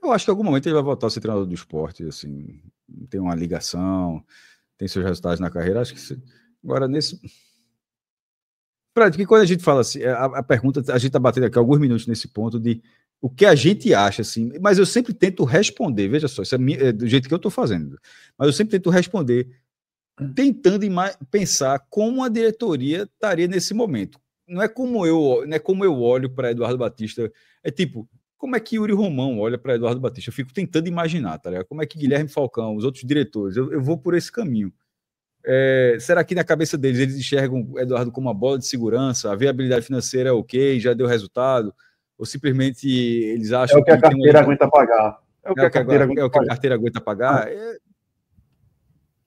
Eu acho que em algum momento ele vai voltar a ser treinador do Sport, assim, tem uma ligação, tem seus resultados na carreira, acho que agora nesse... Fred, que quando a gente fala assim, a pergunta, a gente está batendo aqui alguns minutos nesse ponto de o que a gente acha, assim, mas eu sempre tento responder, veja só, isso é do jeito que eu estou fazendo, mas eu sempre tento responder tentando pensar como a diretoria estaria nesse momento. Não é como eu olho para Eduardo Batista, é tipo, como é que Yuri Romão olha para Eduardo Batista? Eu fico tentando imaginar, tá ligado? Como é que Guilherme Falcão, os outros diretores, eu vou por esse caminho. Será que na cabeça deles eles enxergam Eduardo como uma bola de segurança, a viabilidade financeira é ok, já deu resultado, ou simplesmente eles acham é o que a carteira aguenta pagar. É o que a carteira aguenta pagar.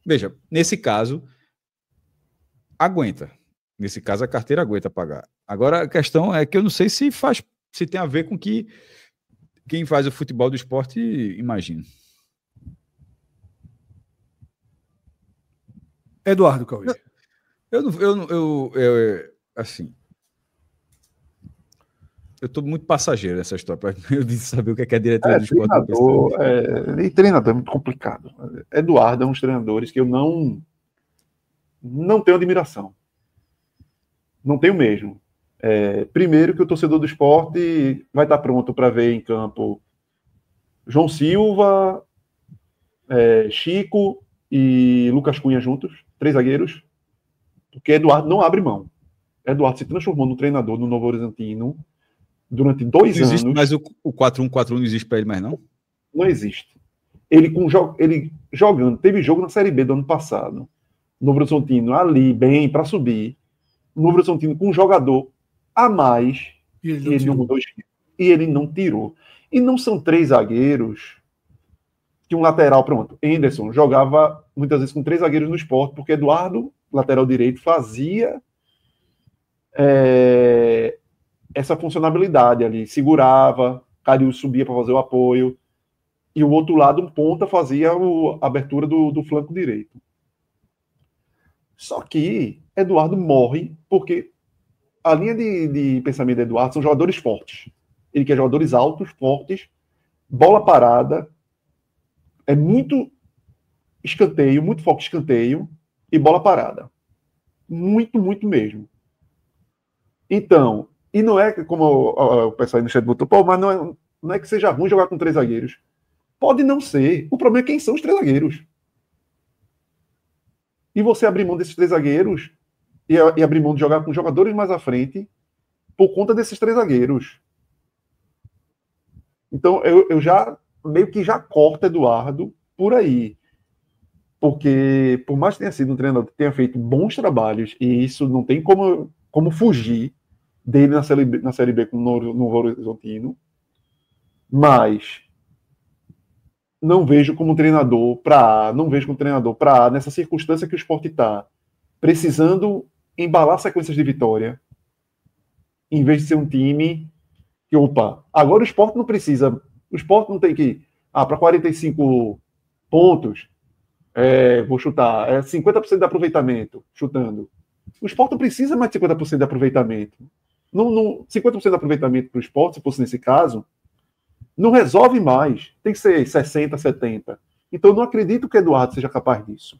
Veja, nesse caso, aguenta. Nesse caso, a carteira aguenta pagar. Agora, a questão é que eu não sei se tem a ver com que quem faz o futebol do esporte imagina. Eduardo Cauê. Assim, eu estou muito passageiro nessa história, para eu saber o que é a diretoria do esporte. E treinador é muito complicado. Eduardo é um dos treinadores que eu não tenho admiração. Não tenho mesmo. Primeiro que o torcedor do esporte vai estar pronto para ver em campo João Silva, Chico e Lucas Cunha juntos, 3 zagueiros, porque Eduardo não abre mão. Eduardo se transformou no treinador no Novo Horizontino durante 2 não existe anos. Mas o 4-1-4-1 não existe para ele mais, não? Não existe. Ele jogando, teve jogo na Série B do ano passado, Novo Horizontino ali, bem, para subir, Novo Horizontino com um jogador a mais, e ele não mudou e ele não tirou. E não são 3 zagueiros que um lateral, pronto, Henderson jogava muitas vezes com 3 zagueiros no Sport, porque Eduardo, lateral direito, fazia essa funcionalidade ali, segurava, Cariú subia para fazer o apoio, e o outro lado, um ponta, fazia a abertura do flanco direito. Só que Eduardo morre porque a linha de pensamento de Eduardo são jogadores fortes. Ele quer jogadores altos, fortes, bola parada, é muito escanteio, muito foco escanteio e bola parada. Muito, muito mesmo. Então, e não é como o pessoal aí no chat botou, mas não é que seja ruim jogar com 3 zagueiros. Pode não ser. O problema é quem são os 3 zagueiros. E você abrir mão desses 3 zagueiros e abrir mão de jogar com jogadores mais à frente por conta desses 3 zagueiros. Então, eu já meio que já corto Eduardo por aí. Porque, por mais que tenha sido um treinador que tenha feito bons trabalhos, e isso não tem como fugir dele na Série B com o Novo Horizontino, mas não vejo como treinador para A, nessa circunstância que o Sport está precisando embalar sequências de vitória, em vez de ser um time que, agora o Sport não precisa, o Sport não tem que, para 45 pontos, vou chutar, 50% de aproveitamento, chutando. O Sport não precisa mais de 50% de aproveitamento. 50% de aproveitamento para o Sport, se fosse nesse caso, não resolve mais. Tem que ser 60, 70. Então, eu não acredito que o Eduardo seja capaz disso.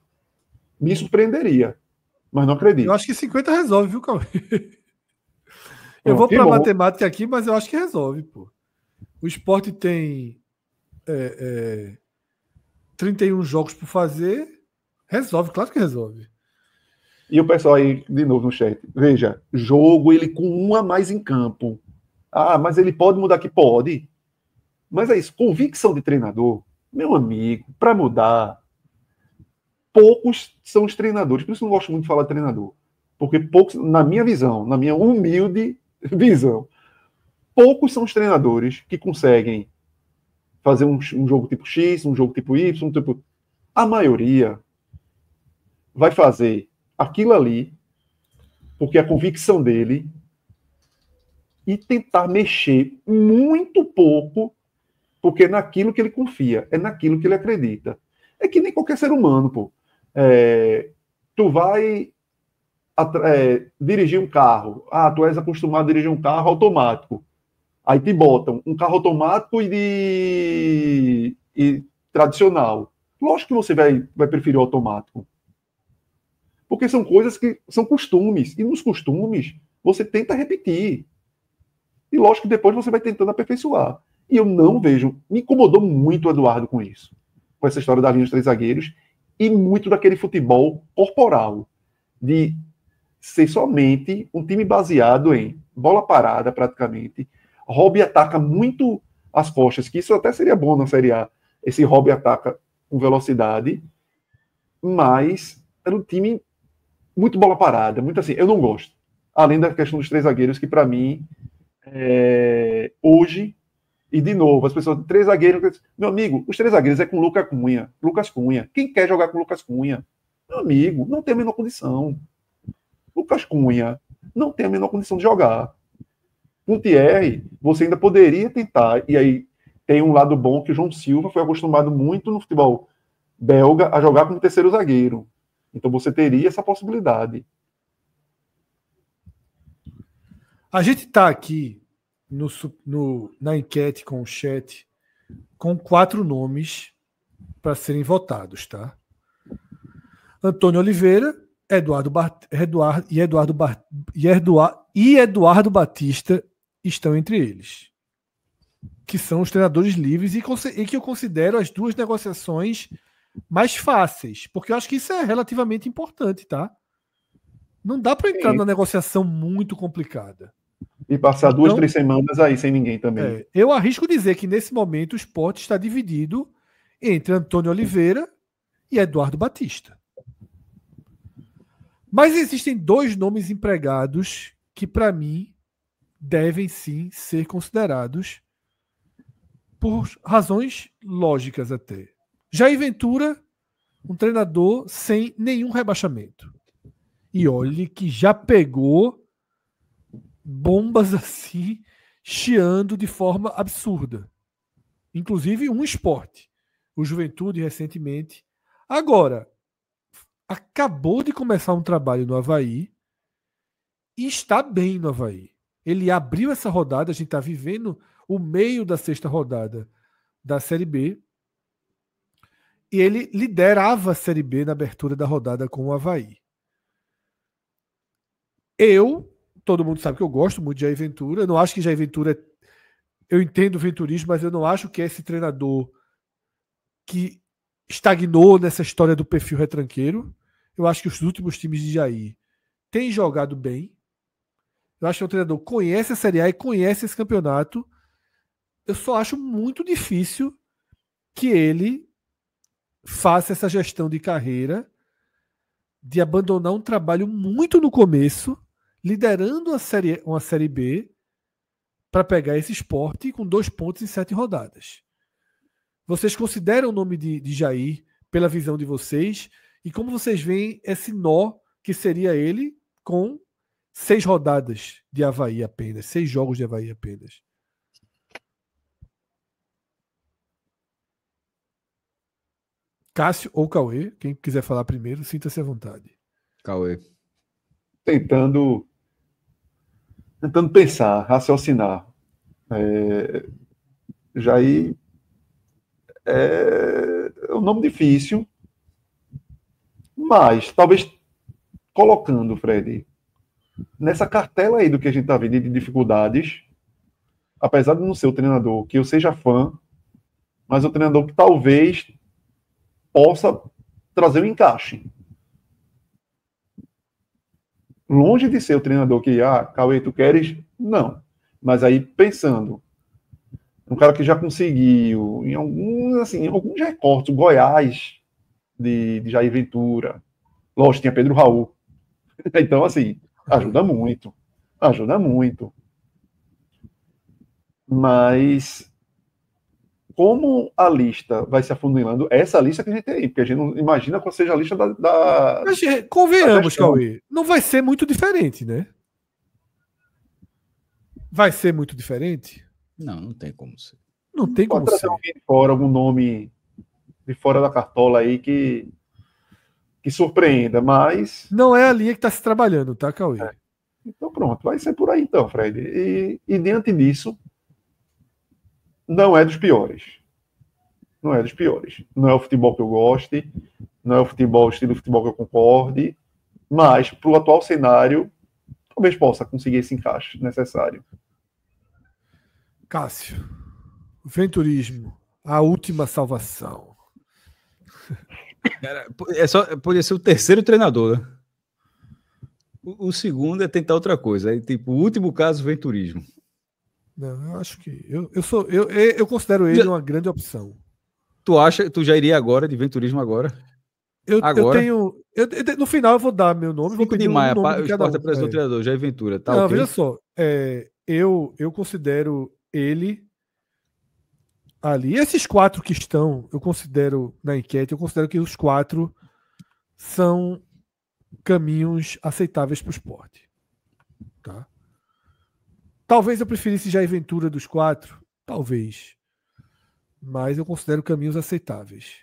Me surpreenderia, mas não acredito. Eu acho que 50 resolve, viu, Cauê? Eu vou para matemática aqui, mas eu acho que resolve, pô. O Sport tem 31 jogos por fazer. Resolve, claro que resolve. E o pessoal aí, de novo no chat, veja, jogo ele com 1 a mais em campo. Mas ele pode mudar aqui? Pode. Mas é isso, convicção de treinador, meu amigo, para mudar, poucos são os treinadores, por isso eu não gosto muito de falar de treinador, porque poucos, na minha visão, na minha humilde visão, poucos são os treinadores que conseguem fazer um jogo tipo X, um jogo tipo Y, a maioria vai fazer aquilo ali, porque a convicção dele, e tentar mexer muito pouco, porque é naquilo que ele confia, é naquilo que ele acredita. É que nem qualquer ser humano, pô. Tu vai dirigir um carro. Tu és acostumado a dirigir um carro automático. Aí te botam um carro automático e tradicional. Lógico que você vai preferir o automático. Porque são coisas que são costumes. E nos costumes, você tenta repetir. E lógico que depois você vai tentando aperfeiçoar. E eu não vejo... Me incomodou muito o Eduardo com isso. Com essa história da linha dos 3 zagueiros. E muito daquele futebol corporal. De ser somente um time baseado em bola parada, praticamente. Robbie ataca muito as costas, que isso até seria bom na Série A. Esse Robbie ataca com velocidade. Mas era um time muito bola parada. Muito assim, eu não gosto. Além da questão dos 3 zagueiros, que para mim... hoje, e de novo, as pessoas, 3 zagueiros, meu amigo, os 3 zagueiros é com Lucas Cunha. Quem quer jogar com Lucas Cunha? Meu amigo, não tem a menor condição. Lucas Cunha não tem a menor condição de jogar. Com o Thierry, você ainda poderia tentar, e aí tem um lado bom que o João Silva foi acostumado muito no futebol belga a jogar como terceiro zagueiro. Então você teria essa possibilidade. A gente está aqui na enquete com o chat com 4 nomes para serem votados, tá? Antônio Oliveira, Eduardo Batista estão entre eles, que são os treinadores livres e que eu considero as 2 negociações mais fáceis, porque eu acho que isso é relativamente importante, tá? Não dá para entrar numa negociação muito complicada. E passar 2, 3 semanas aí sem ninguém também. Eu arrisco dizer que nesse momento o Sport está dividido entre Antônio Oliveira e Eduardo Batista. Mas existem 2 nomes empregados que, para mim, devem sim ser considerados por razões lógicas até. Jair Ventura, um treinador sem nenhum rebaixamento. E olhe que já pegou bombas assim, chiando de forma absurda. Inclusive um Sport. O Juventude recentemente. Agora, acabou de começar um trabalho no Avaí e está bem no Avaí. Ele abriu essa rodada, a gente está vivendo o meio da 6ª rodada da Série B. E ele liderava a Série B na abertura da rodada com o Avaí. Todo mundo sabe que eu gosto muito de Jair Ventura. Eu não acho que Jair Ventura... Eu entendo o venturismo, mas eu não acho que é esse treinador que estagnou nessa história do perfil retranqueiro. Eu acho que os últimos times de Jair têm jogado bem. Eu acho que o treinador conhece a Série A e conhece esse campeonato. Eu só acho muito difícil que ele faça essa gestão de carreira de abandonar um trabalho muito no começo, liderando uma série B, para pegar esse Sport com 2 pontos em 7 rodadas. Vocês consideram o nome de Jair pela visão de vocês? E como vocês veem esse nó que seria ele com 6 rodadas de Avaí apenas, 6 jogos de Avaí apenas? Cássio ou Cauê, quem quiser falar primeiro, sinta-se à vontade. Cauê. Tentando pensar, raciocinar. Jair é um nome difícil, mas talvez colocando, Fred, nessa cartela aí do que a gente está vendo de dificuldades, apesar de não ser o treinador que eu seja fã, mas o treinador que talvez possa trazer um encaixe. Longe de ser o treinador que, Cauê, tu queres? Não. Mas aí, pensando, um cara que já conseguiu, em alguns recortes, Goiás, de Jair Ventura, lógico, tinha Pedro Raul. Então, assim, ajuda muito. Ajuda muito. Mas como a lista vai se afunilando, essa lista que a gente tem aí, porque a gente não imagina qual seja a lista da Mas convenhamos, Cauê, não vai ser muito diferente, né? Vai ser muito diferente? Não tem como ser. Não tem como ser. Pode trazer alguém de fora, algum nome de fora da cartola aí que surpreenda, mas... Não é a linha que está se trabalhando, tá, Cauê? Então pronto, vai ser por aí então, Fred. E diante disso, não é dos piores. Não é dos piores. Não é o futebol que eu goste, não é o estilo de futebol que eu concorde, mas para o atual cenário, talvez possa conseguir esse encaixe necessário. Cássio. Venturismo. A última salvação. Cara, podia ser o terceiro treinador, né? O segundo é tentar outra coisa. Aí, tipo, o último caso, Venturismo. Não, eu acho que. Eu considero ele uma grande opção. Tu já iria agora de Venturismo agora? Agora? No final eu vou dar meu nome. 5 vou pedir de maio, o nome o de cada Sport apresentou o treinador, Jair Ventura. Tá, não, okay? veja só. Eu considero ele ali. Esses 4 que estão, eu considero na enquete, eu considero que os 4 são caminhos aceitáveis para o Sport. Tá? Talvez eu preferisse Jair Ventura dos 4. Talvez. Mas eu considero caminhos aceitáveis.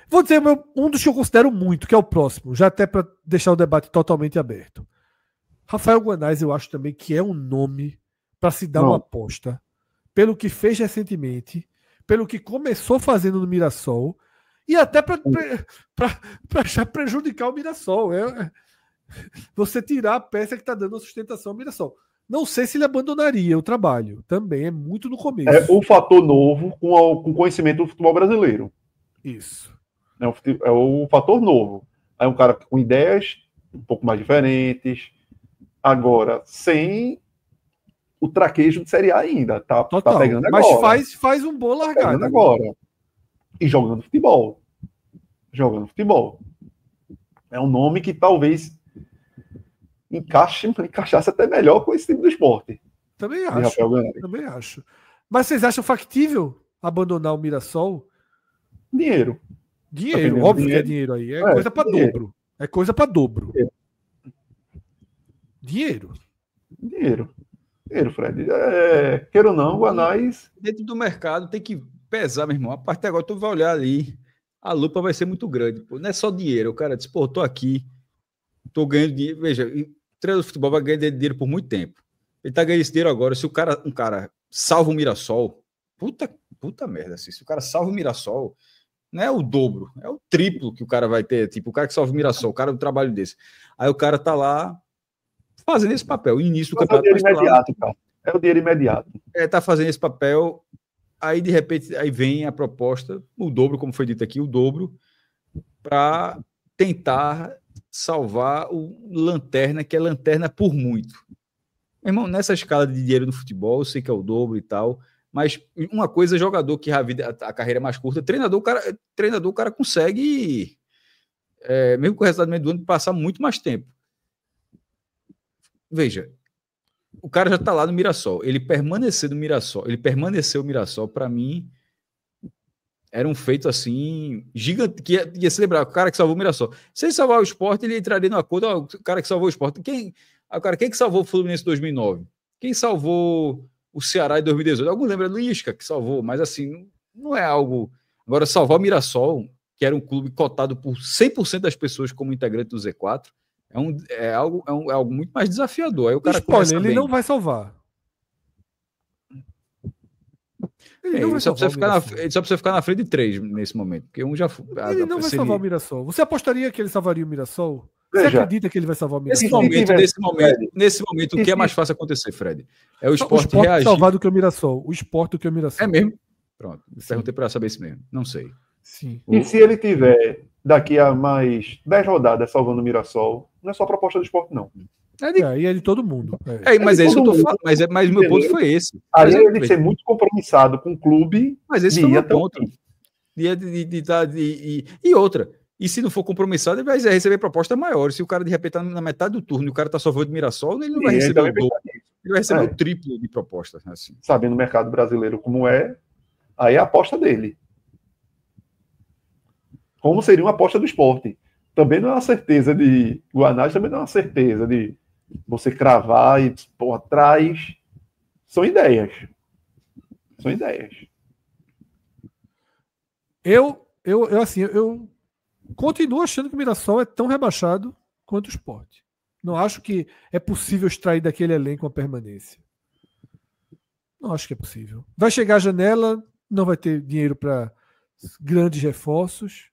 Vou dizer um dos que eu considero muito, que é o próximo, já até para deixar o debate totalmente aberto. Rafael Guanais, eu acho também que é um nome para se dar uma aposta, pelo que fez recentemente, pelo que começou fazendo no Mirassol, e até para prejudicar o Mirassol. Você tirar a peça que está dando a sustentação ao Mirassol. Não sei se ele abandonaria o trabalho, também é muito no começo. É um fator novo com conhecimento do futebol brasileiro. Isso. É o fator novo. É um cara com ideias um pouco mais diferentes. Agora, sem o traquejo de Série A ainda. Tá pegando agora. Mas faz um bom largada. Pegando agora. E jogando futebol. É um nome que talvez encaixasse até melhor com esse time do Sport. Também acho. Mas vocês acham factível abandonar o Mirassol? Dinheiro, óbvio que é dinheiro aí. É coisa para dobro. É coisa para dobro. Dinheiro, Fred. Queira ou não, o Guanais. Dentro do mercado tem que pesar, meu irmão. A partir de agora, tu vai olhar ali, a lupa vai ser muito grande. Pô. Não é só dinheiro. O cara diz, pô, tô aqui, tô ganhando dinheiro. Veja, o treinador de futebol vai ganhar dinheiro por muito tempo. Ele tá ganhando esse dinheiro agora. Se um cara salva o Mirassol, puta merda. Assim, se o cara salva o Mirassol, não é o dobro, é o triplo que o cara vai ter. Tipo, o cara que salva o Mirassol, o cara do trabalho desse. Aí o cara tá lá fazendo esse papel, início do campeonato. É o dinheiro imediato, cara. É o dinheiro imediato. Tá fazendo esse papel, aí de repente aí vem a proposta, o dobro, como foi dito aqui, o dobro, para tentar salvar o Lanterna, que é Lanterna por muito. Meu irmão, nessa escala de dinheiro no futebol, eu sei que é o dobro e tal, mas uma coisa é jogador que a carreira é mais curta, treinador o cara consegue, mesmo com o resultado do ano, passar muito mais tempo. Veja, o cara já tá lá no Mirassol, ele permaneceu no Mirassol, para mim, era um feito assim, gigante, que ia celebrar, o cara que salvou o Mirassol. Se ele salvar o Sport, ele entraria no acordo, o cara que salvou o Sport. Quem que salvou o Fluminense em 2009? Quem salvou o Ceará em 2018? Algum lembra do Isca que salvou, mas assim, não é algo... Agora, salvar o Mirassol, que era um clube cotado por 100% das pessoas como integrante do Z4, é algo muito mais desafiador. Aí o cara ele não vai salvar. Ele só precisa ficar na frente de 3 nesse momento, porque um já... Ele não vai salvar o Mirassol. Você apostaria que ele salvaria o Mirassol? Você acredita que ele vai salvar o Mirassol? Nesse momento, o que é mais fácil acontecer, Fred? É o Sport reagir. Salvar do que o Mirassol. O Sport do que o Mirassol. É mesmo? Pronto. Perguntei para saber isso mesmo. Não sei. Sim. E se ele tiver daqui a mais 10 rodadas salvando o Mirassol, não é só proposta do Sport, não. E é de todo mundo. Mas é isso que eu tô falando. Mas o meu ponto foi esse. Aí ele tem que ser muito compromissado com o clube. Mas esse foi o meu ponto. E outra. E se não for compromissado, ele vai receber proposta maior. Se o cara de repente tá na metade do turno e o cara tá só voando de Mirassol, ele não vai receber o dobro. Ele vai receber o triplo de proposta. Assim. Sabendo o mercado brasileiro como é, aí é a aposta dele. Como seria uma aposta do Sport. Também não é uma certeza de... Guanais também não é uma certeza de você cravar e pôr atrás. São ideias. Eu continuo achando que o Mirassol é tão rebaixado quanto o Sport. Não acho que é possível extrair daquele elenco uma permanência. Não acho que é possível. Vai chegar a janela, não vai ter dinheiro para grandes reforços.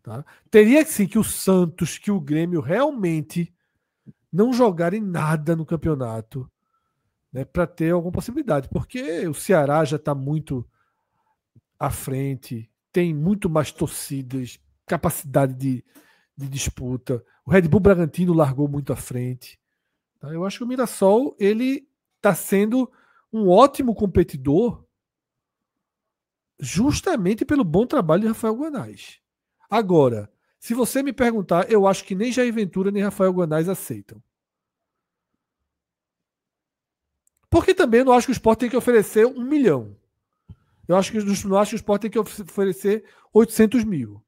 Tá? Teria sim que o Santos, que o Grêmio realmente não jogarem nada no campeonato né, para ter alguma possibilidade, porque o Ceará já está muito à frente, tem muito mais torcidas, capacidade de disputa. O Red Bull Bragantino largou muito à frente. Tá? Eu acho que o Mirassol ele está sendo um ótimo competidor justamente pelo bom trabalho de Rafael Guanais. Agora, se você me perguntar, eu acho que nem Jair Ventura nem Rafael Guanais aceitam. Porque também eu não acho que o Sport tem que oferecer 1 milhão. Eu acho que não acho que o Sport tem que oferecer 800 mil.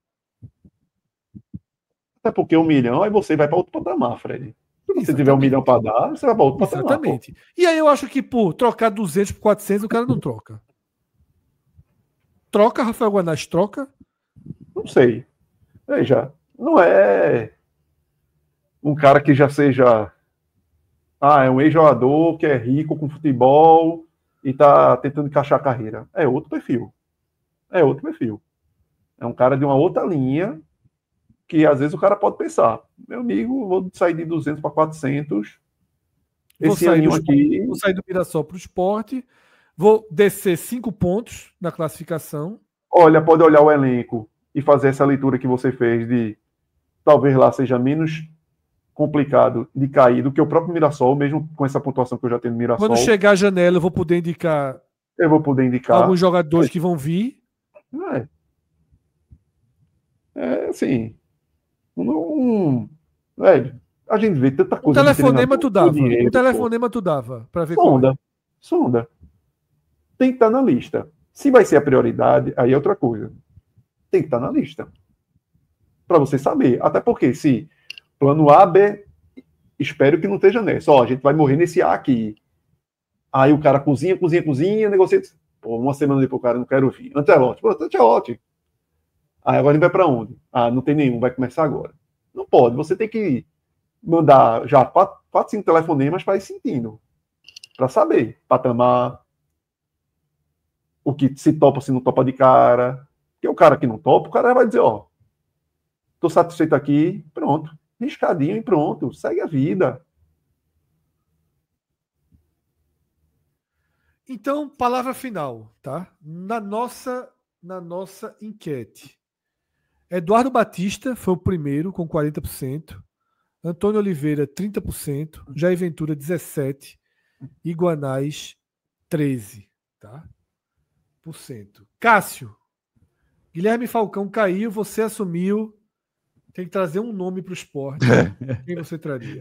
Até porque 1 milhão, aí você vai para outro patamar, Fred. Se você Exatamente. tiver 1 milhão para dar, você vai para outro patamar. Exatamente. Pô. E aí eu acho que por trocar 200 por 400, o cara não troca. Troca, Rafael Guanais troca? Não sei. Veja, não é um cara que já seja... é um ex-jogador que é rico com futebol e tá tentando encaixar a carreira. É outro perfil. É outro perfil. É um cara de uma outra linha que às vezes o cara pode pensar, meu amigo, vou sair de 200 para 400, esse aninho aqui... Vou sair do Mirassol para o Sport, vou descer 5 pontos na classificação. Olha, pode olhar o elenco e fazer essa leitura que você fez de talvez lá seja menos complicado de cair do que o próprio Mirassol, mesmo com essa pontuação que eu já tenho no Mirassol. Quando chegar a janela, eu vou poder indicar alguns jogadores que vão vir. Assim, velho, a gente vê tanta coisa. Um telefonema tu dava. Um telefonema tu dava para ver Sonda. Tem que estar na lista. Se vai ser a prioridade, aí é outra coisa. Tem que estar na lista. Para você saber. Até porque se plano A, B, espero que não esteja nessa. A gente vai morrer nesse A aqui. Aí o cara cozinha, negocia. Pô, uma semana depois o cara não quer vir. Antelote. Pô, Antelote. Aí agora ele vai para onde? Não tem nenhum, vai começar agora. Não pode. Você tem que mandar já 4, 5 telefonemas para ir sentindo. Para saber. Patamar. O que se topa, se não topa de cara. Porque o cara que não topa, o cara vai dizer, tô satisfeito aqui, pronto. Riscadinho e pronto. Segue a vida. Então, palavra final, tá? Na nossa enquete. Eduardo Batista foi o primeiro com 40%. Antônio Oliveira, 30%. Jair Ventura, 17%. E Guanais, 13%. Tá? Cássio. Guilherme Falcão caiu, você assumiu. Tem que trazer um nome para o esporte. Quem você traria?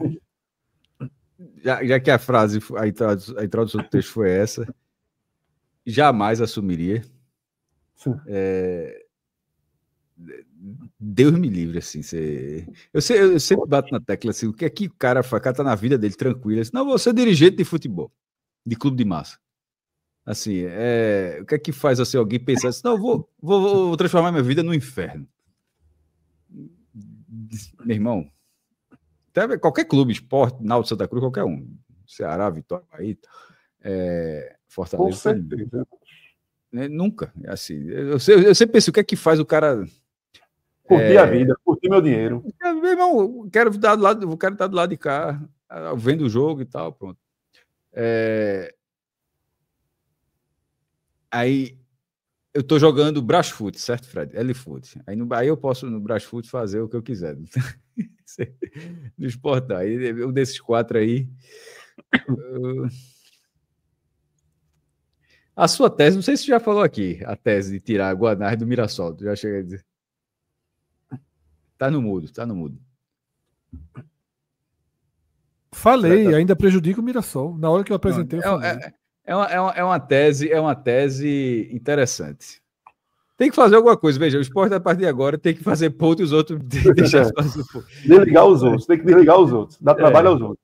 Já que a frase, a introdução do texto foi essa, jamais assumiria. Deus me livre, assim. Eu sempre bato na tecla assim: o que é que o cara faz? O cara tá na vida dele tranquilo. Assim, não, você é dirigente de futebol, de clube de massa. Assim, o que é que faz assim, alguém pensar assim, não, vou transformar minha vida no inferno? Meu irmão, qualquer clube, Sport, Náutico, Santa Cruz, qualquer um. Ceará, Vitória, Bahia, Fortaleza. Com certeza. Nunca. Assim, eu sempre penso, o que é que faz o cara... Curtir a vida, curtir meu dinheiro. Meu irmão, eu quero estar do lado de cá, vendo o jogo e tal, pronto. Aí eu tô jogando Brasfoot, certo, Fred? L-Foot. Aí eu posso no Brasfoot fazer o que eu quiser. No Sport, aí um desses 4 aí. A sua tese, não sei se você já falou aqui, a tese de tirar Guanais do Mirassol. Tu já chega a dizer. Tá no mudo. Falei, ainda prejudica o Mirassol. Na hora que eu apresentei, eu falei. É uma tese interessante. Tem que fazer alguma coisa. Veja, o Sport, a partir de agora, tem que fazer ponto e os outros deixar fazer ponto. Desligar os outros. Tem que desligar os outros. Dá trabalho aos outros.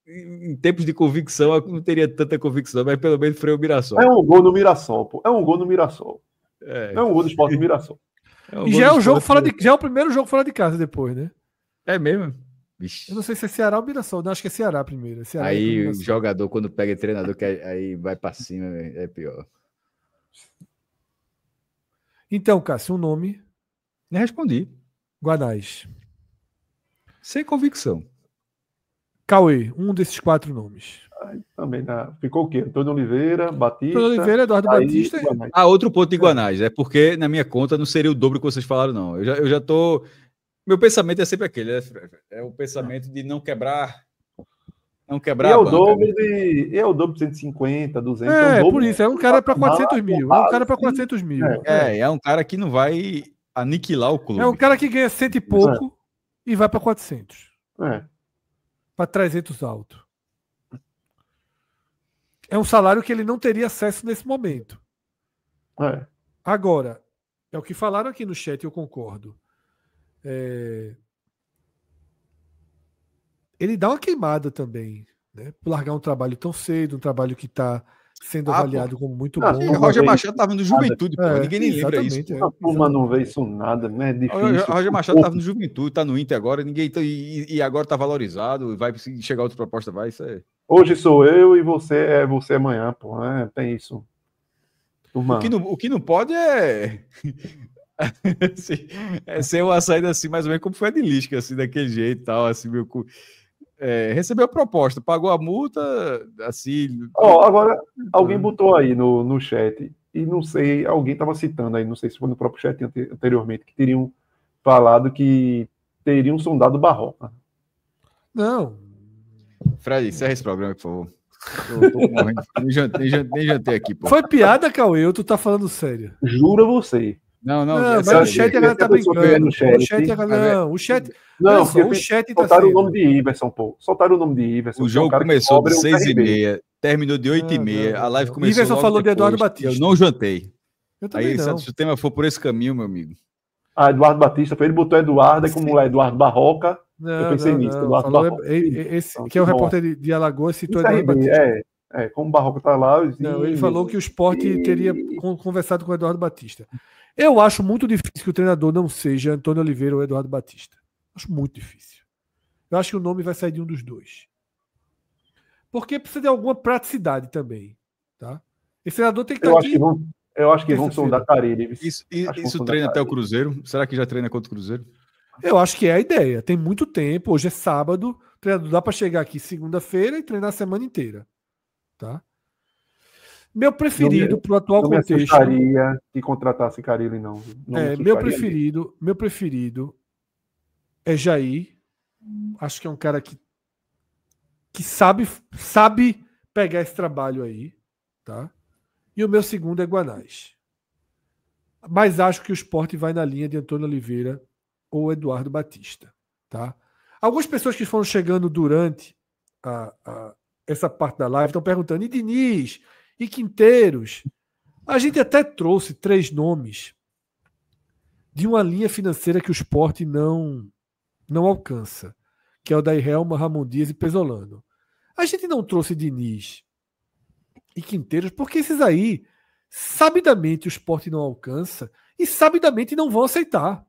Em tempos de convicção, eu não teria tanta convicção, mas pelo menos freio o Mirassol. É um gol no Mirassol, pô. É um gol no Mirassol. É um gol do Sport no Mirassol. E já é o jogo fora de, já é o primeiro jogo fora de casa depois, né? É mesmo? Vixe. Eu não sei se é Ceará ou Mirassol. Não, acho que é Ceará primeiro. Ceará aí o jogador, quando pega treinador, que aí vai pra cima, é pior. Então, Cássio, um nome. Nem respondi. Guanais. Sem convicção. Cauê, um desses 4 nomes. Também ficou o quê? Antônio Oliveira, Batista. Antônio Oliveira, Eduardo Batista. Outro ponto de Guanais. É porque, na minha conta, não seria o dobro que vocês falaram, não. Eu já tô. Meu pensamento é sempre aquele, é o pensamento de não quebrar. Não quebrar e é a o banca, dobro né? é o dobro de 150, 200. Por isso, é um cara para 400 mil. É um cara para 400 mil. É um cara que não vai aniquilar o clube. É um cara que ganha 100 e pouco e vai para 400. Para 300 alto. É um salário que ele não teria acesso nesse momento. Agora, é o que falaram aqui no chat, eu concordo. Ele dá uma queimada também, né? Por largar um trabalho tão cedo, um trabalho que está sendo avaliado como muito bom. O Roger Machado estava no Juventude, pô. Ninguém nem lembra isso. A turma não vê isso nada, né? É difícil. O Roger Machado estava no Juventude, está no Inter agora, e agora está valorizado, vai chegar outra proposta, vai, isso é... Hoje sou eu e você amanhã, pô. Tem isso. Turma. O que não pode é ser uma saída assim, mais ou menos como foi a de Lisca, assim, daquele jeito e tal, assim, recebeu a proposta, pagou a multa, assim... Agora, alguém botou aí no chat, e não sei, alguém estava citando aí, não sei se foi no próprio chat anteriormente, que teriam falado que teriam sondado Barroca. Não. Fred, encerra esse programa, por favor. Eu tô morrendo. Nem jantei aqui, pô. Foi piada, Cauê, ou tu tá falando sério? Jura você. Não, mas o chat a galera tá brincando. O chat o chat tá soltaram o nome de Iverson, pô. Soltaram o nome de Iverson. O jogo começou de 6h30, terminou de 8h30, a live começou Iverson falou de Eduardo Batista. Eu não jantei. Eu também não. Se o tema for por esse caminho, meu amigo. Eduardo Batista, ele botou Eduardo, aí como é Eduardo Barroca, eu pensei nisso. Eduardo Barroca. Esse, que é o repórter de Alagoas, citou Eduardo Batista. Como o Barroca tá lá... Não, ele falou que o Sport teria conversado com o Eduardo Batista. Eu acho muito difícil que o treinador não seja Antônio Oliveira ou Eduardo Batista. Acho muito difícil. Eu acho que o nome vai sair de um dos dois. Porque precisa de alguma praticidade também. Tá? Esse treinador tem que estar aqui. Eu acho que vão sondar Carille. Isso treina até o Cruzeiro? Será que já treina contra o Cruzeiro? Eu acho que é a ideia. Tem muito tempo. Hoje é sábado. O treinador dá para chegar aqui segunda-feira e treinar a semana inteira. Tá? Meu preferido para o atual contexto. Não me assustaria que contratasse Carille, não. Meu preferido é Jair. Acho que é um cara que sabe pegar esse trabalho aí. Tá? E o meu segundo é Guanais. Mas acho que o Sport vai na linha de Antônio Oliveira ou Eduardo Batista. Tá? Algumas pessoas que foram chegando durante essa parte da live estão perguntando: e Diniz? E Quinteiros? A gente até trouxe 3 nomes de uma linha financeira que o Sport não alcança, que é o da Irelma, Ramon Dias e Pesolano. A gente não trouxe Diniz e Quinteiros porque esses aí, sabidamente, o Sport não alcança e sabidamente não vão aceitar.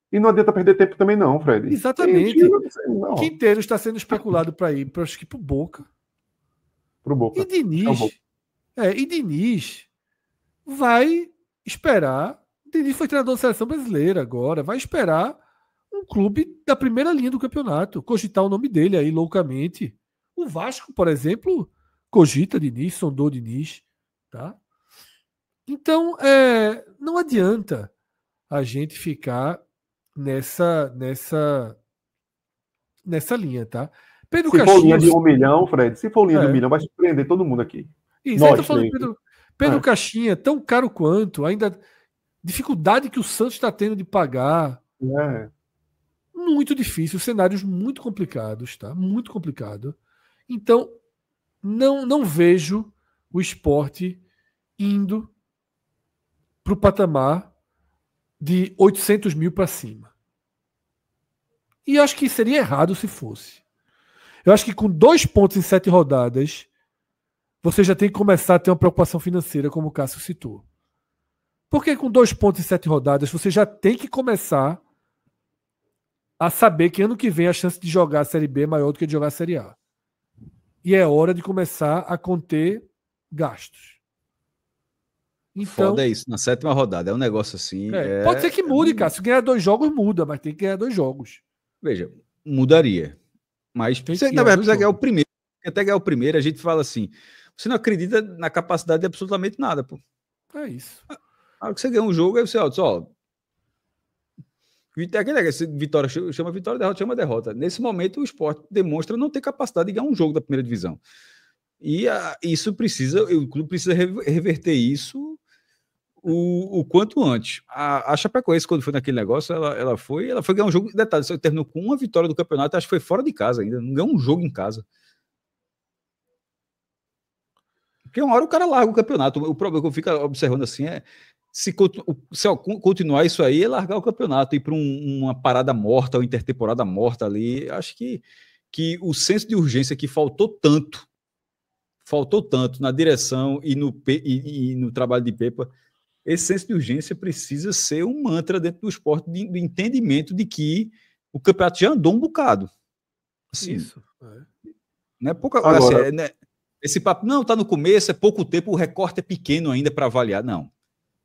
E não adianta perder tempo também não, Fred. Exatamente. Quinteiros está sendo especulado para ir, acho que para o Boca. Pro Boca. E Diniz vai esperar. Diniz foi treinador da seleção brasileira agora. Vai esperar um clube da primeira linha do campeonato cogitar o nome dele aí loucamente. O Vasco, por exemplo, cogita Diniz, sondou Diniz. Tá? Então, não adianta a gente ficar nessa linha, tá? Pedro Caixinha, for linha de 1 milhão, Fred, se for linha de 1 milhão, vai surpreender todo mundo aqui. Isso, aí tá falando Pedro Caixinha, tão caro quanto, ainda dificuldade que o Santos está tendo de pagar. Muito difícil, cenários muito complicados, tá? Muito complicado. Então, não vejo o Sport indo para o patamar de 800 mil para cima. E acho que seria errado se fosse. Eu acho que com 2 pontos em 7 rodadas, você já tem que começar a ter uma preocupação financeira, como o Cássio citou. Porque com 2 pontos em 7 rodadas, você já tem que começar a saber que ano que vem a chance de jogar a Série B é maior do que de jogar a Série A. E é hora de começar a conter gastos. Então, foda isso, na 7ª rodada. É um negócio assim... Pode ser que mude, Cássio. Se ganhar 2 jogos, muda, mas tem que ganhar 2 jogos. Veja, mudaria. Mas você, na verdade, precisa ganhar o primeiro. Até ganhar o primeiro, a gente fala assim, você não acredita na capacidade de absolutamente nada, pô. É isso. Na hora que você ganha um jogo, aí você, ó, vitória chama vitória, derrota chama derrota. Nesse momento, o Sport demonstra não ter capacidade de ganhar um jogo da primeira divisão. E isso precisa, o clube precisa reverter isso o quanto antes. A Chapecoense, quando foi naquele negócio, ela foi ganhar um jogo. Detalhe, você terminou com uma vitória do campeonato, acho que foi fora de casa ainda, não ganhou um jogo em casa. Porque uma hora o cara larga o campeonato. O problema que eu fico observando assim é se continuar isso aí, é largar o campeonato, ir para uma parada morta ou intertemporada morta ali. Acho que o senso de urgência que faltou tanto na direção e no trabalho de Pepa, esse senso de urgência precisa ser um mantra dentro do esporte, do entendimento de que o campeonato já andou um bocado. Assim, isso. Não é pouca coisa. Assim, esse papo, não, tá no começo, é pouco tempo, o recorte é pequeno ainda para avaliar.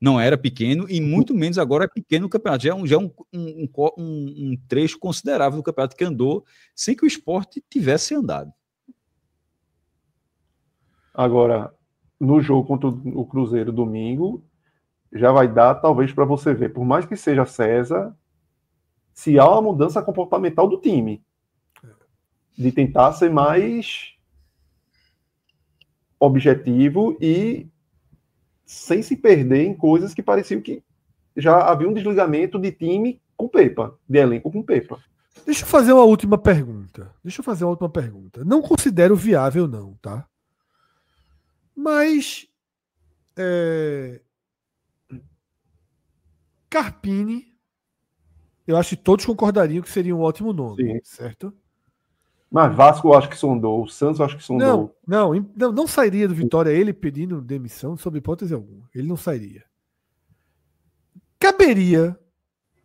Não era pequeno e muito menos agora é pequeno o campeonato. Já é um trecho considerável do campeonato que andou sem que o esporte tivesse andado. Agora, no jogo contra o Cruzeiro domingo, já vai dar talvez para você ver, por mais que seja César, se há uma mudança comportamental do time, de tentar ser mais objetivo e sem se perder em coisas que pareciam que já havia um desligamento de time com Pepa, de elenco com Pepa. Deixa eu fazer uma última pergunta. Não considero viável, não, tá? Mas Carpini, eu acho que todos concordariam que seria um ótimo nome, sim, certo? Mas Vasco eu acho que sondou, o Santos eu acho que sondou. Não sairia do Vitória ele pedindo demissão, sob hipótese alguma. Ele não sairia. Caberia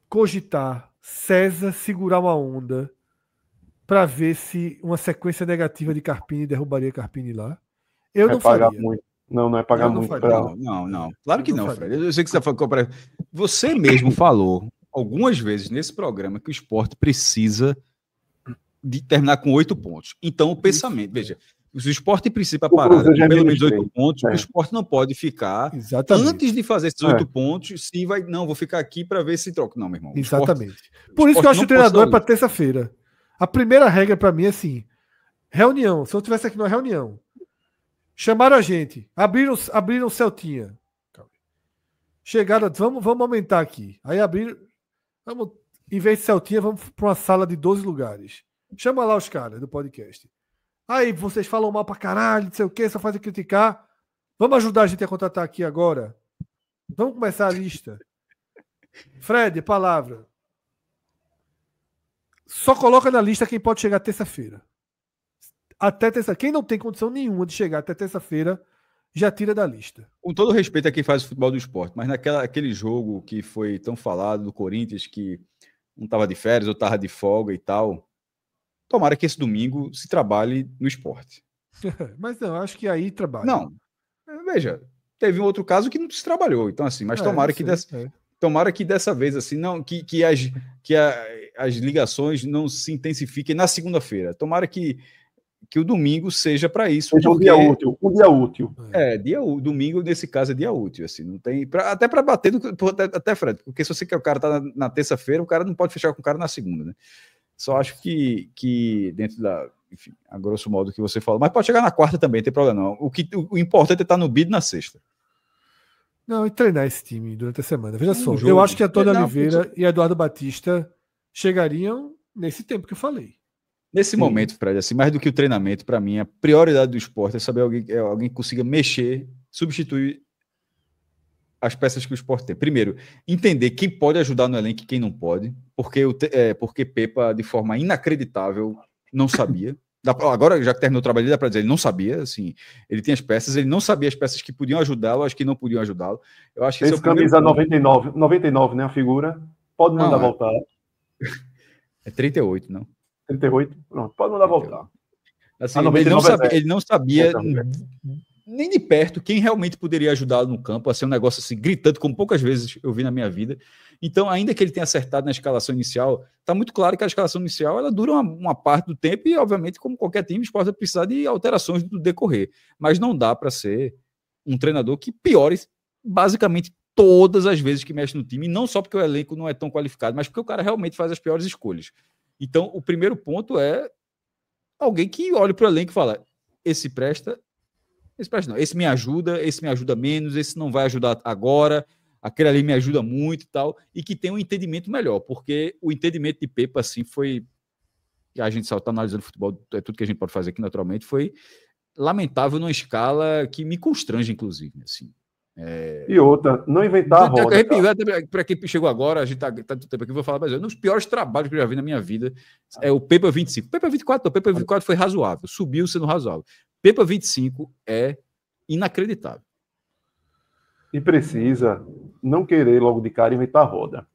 cogitar César segurar uma onda para ver se uma sequência negativa de Carpini derrubaria Carpini lá. Eu não faria. Muito. Não é pagar muito. Não. Claro que não, Fred. Eu sei que você está falando. Você mesmo falou algumas vezes nesse programa que o esporte precisa de terminar com 8 pontos. Então, o pensamento, veja, se o esporte precisa parar com pelo menos 8 pontos, o esporte não pode ficar antes de fazer esses 8 pontos, se vai, não, vou ficar aqui para ver se troca. Não, meu irmão. Exatamente. Por isso que eu acho que o treinador é para terça-feira. A primeira regra para mim é assim, reunião, se eu estivesse aqui numa reunião, chamaram a gente, abriram o Celtinha. Chegaram, vamos aumentar aqui. Aí abriram, em vez de Celtinha, vamos para uma sala de 12 lugares. Chama lá os caras do podcast. Aí vocês falam mal pra caralho, não sei o que, só fazem criticar. Vamos ajudar a gente a contratar aqui agora? Vamos começar a lista. Fred, palavra. Só coloca na lista quem pode chegar terça-feira. Até terça. Quem não tem condição nenhuma de chegar até terça-feira, já tira da lista. Com todo respeito a quem faz o futebol do esporte, mas aquele jogo que foi tão falado do Corinthians, que não estava de férias ou estava de folga e tal, tomara que esse domingo se trabalhe no esporte. Mas não, acho que aí trabalha. Não, veja, teve um outro caso que não se trabalhou, então assim, mas tomara que dessa vez assim, não que as ligações não se intensifiquem na segunda-feira. Tomara que o domingo seja para isso. Seja um dia útil. Domingo nesse caso é dia útil, assim, não tem até para bater até Fred, porque se você quer o cara tá na terça-feira, o cara não pode fechar com o cara na segunda, né? Só acho que dentro da, enfim, a grosso modo que você falou, mas pode chegar na quarta também, não tem problema não. O importante é estar no bid na sexta. Não, e treinar esse time durante a semana. Veja só, eu acho que Antônio Oliveira e Eduardo Batista chegariam nesse tempo que eu falei. Nesse momento, Fred, assim, mais do que o treinamento, para mim, a prioridade do esporte é saber alguém que consiga mexer, substituir as peças que o esporte tem. Primeiro, entender quem pode ajudar no elenco e quem não pode, porque Pepa, de forma inacreditável, não sabia. Agora, já que terminou o trabalho, dá para dizer, ele não sabia, assim, ele tinha as peças, ele não sabia as peças que podiam ajudá-lo, as que não podiam ajudá-lo. Eu acho que esse camisa 99, né, a figura, pode mandar voltar. É 38, não? 38? Pronto, pode mandar voltar. Assim, ele não sabia nem de perto quem realmente poderia ajudá-lo no campo, a ser um negócio assim, gritando, como poucas vezes eu vi na minha vida. Então, ainda que ele tenha acertado na escalação inicial, está muito claro que a escalação inicial ela dura uma parte do tempo e, obviamente, como qualquer time, o Sport vai precisar de alterações do decorrer. Mas não dá para ser um treinador que piore basicamente todas as vezes que mexe no time, e não só porque o elenco não é tão qualificado, mas porque o cara realmente faz as piores escolhas. Então, o primeiro ponto é alguém que olha para o elenco e fala: esse presta não, esse me ajuda menos, esse não vai ajudar agora, aquele ali me ajuda muito e tal, e que tem um entendimento melhor, porque o entendimento de Pepa, assim, foi, a gente só está analisando futebol, é tudo que a gente pode fazer aqui naturalmente, foi lamentável numa escala que me constrange, inclusive, assim. E outra, não inventar a roda. Para quem chegou agora, a gente tá do tempo aqui, vou falar, mas um dos piores trabalhos que eu já vi na minha vida é o Pepa 25. Pepa 24, não, Pepa 24 foi razoável, subiu sendo razoável. Pepa 25 é inacreditável. E precisa não querer logo de cara inventar a roda.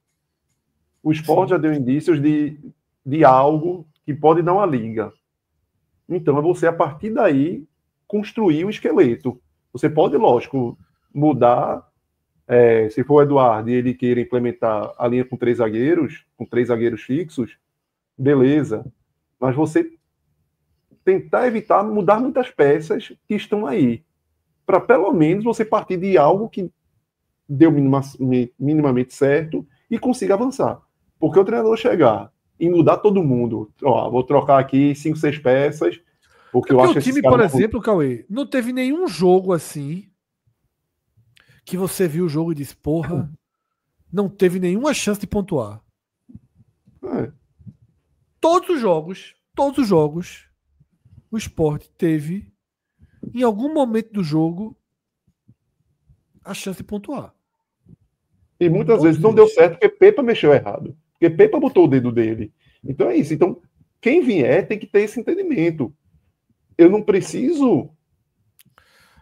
O Sport já deu indícios de algo que pode dar uma liga. Então é você, a partir daí, construir um esqueleto. Você pode, lógico, mudar, se for o Eduardo e ele queira implementar a linha com 3 zagueiros fixos, beleza. Mas você tentar evitar mudar muitas peças que estão aí, para pelo menos você partir de algo que deu minimamente certo e consiga avançar. Porque o treinador chegar e mudar todo mundo, vou trocar aqui 5, 6 peças, porque eu acho que o time, por exemplo, Cauê, não teve nenhum jogo assim que você viu o jogo e disse, porra, não teve nenhuma chance de pontuar. Todos os jogos, o Sport teve, em algum momento do jogo, a chance de pontuar. E muitas vezes não deu certo porque Pepa mexeu errado. Porque Pepa botou o dedo dele. Então é isso. Então, quem vier tem que ter esse entendimento. Eu não preciso...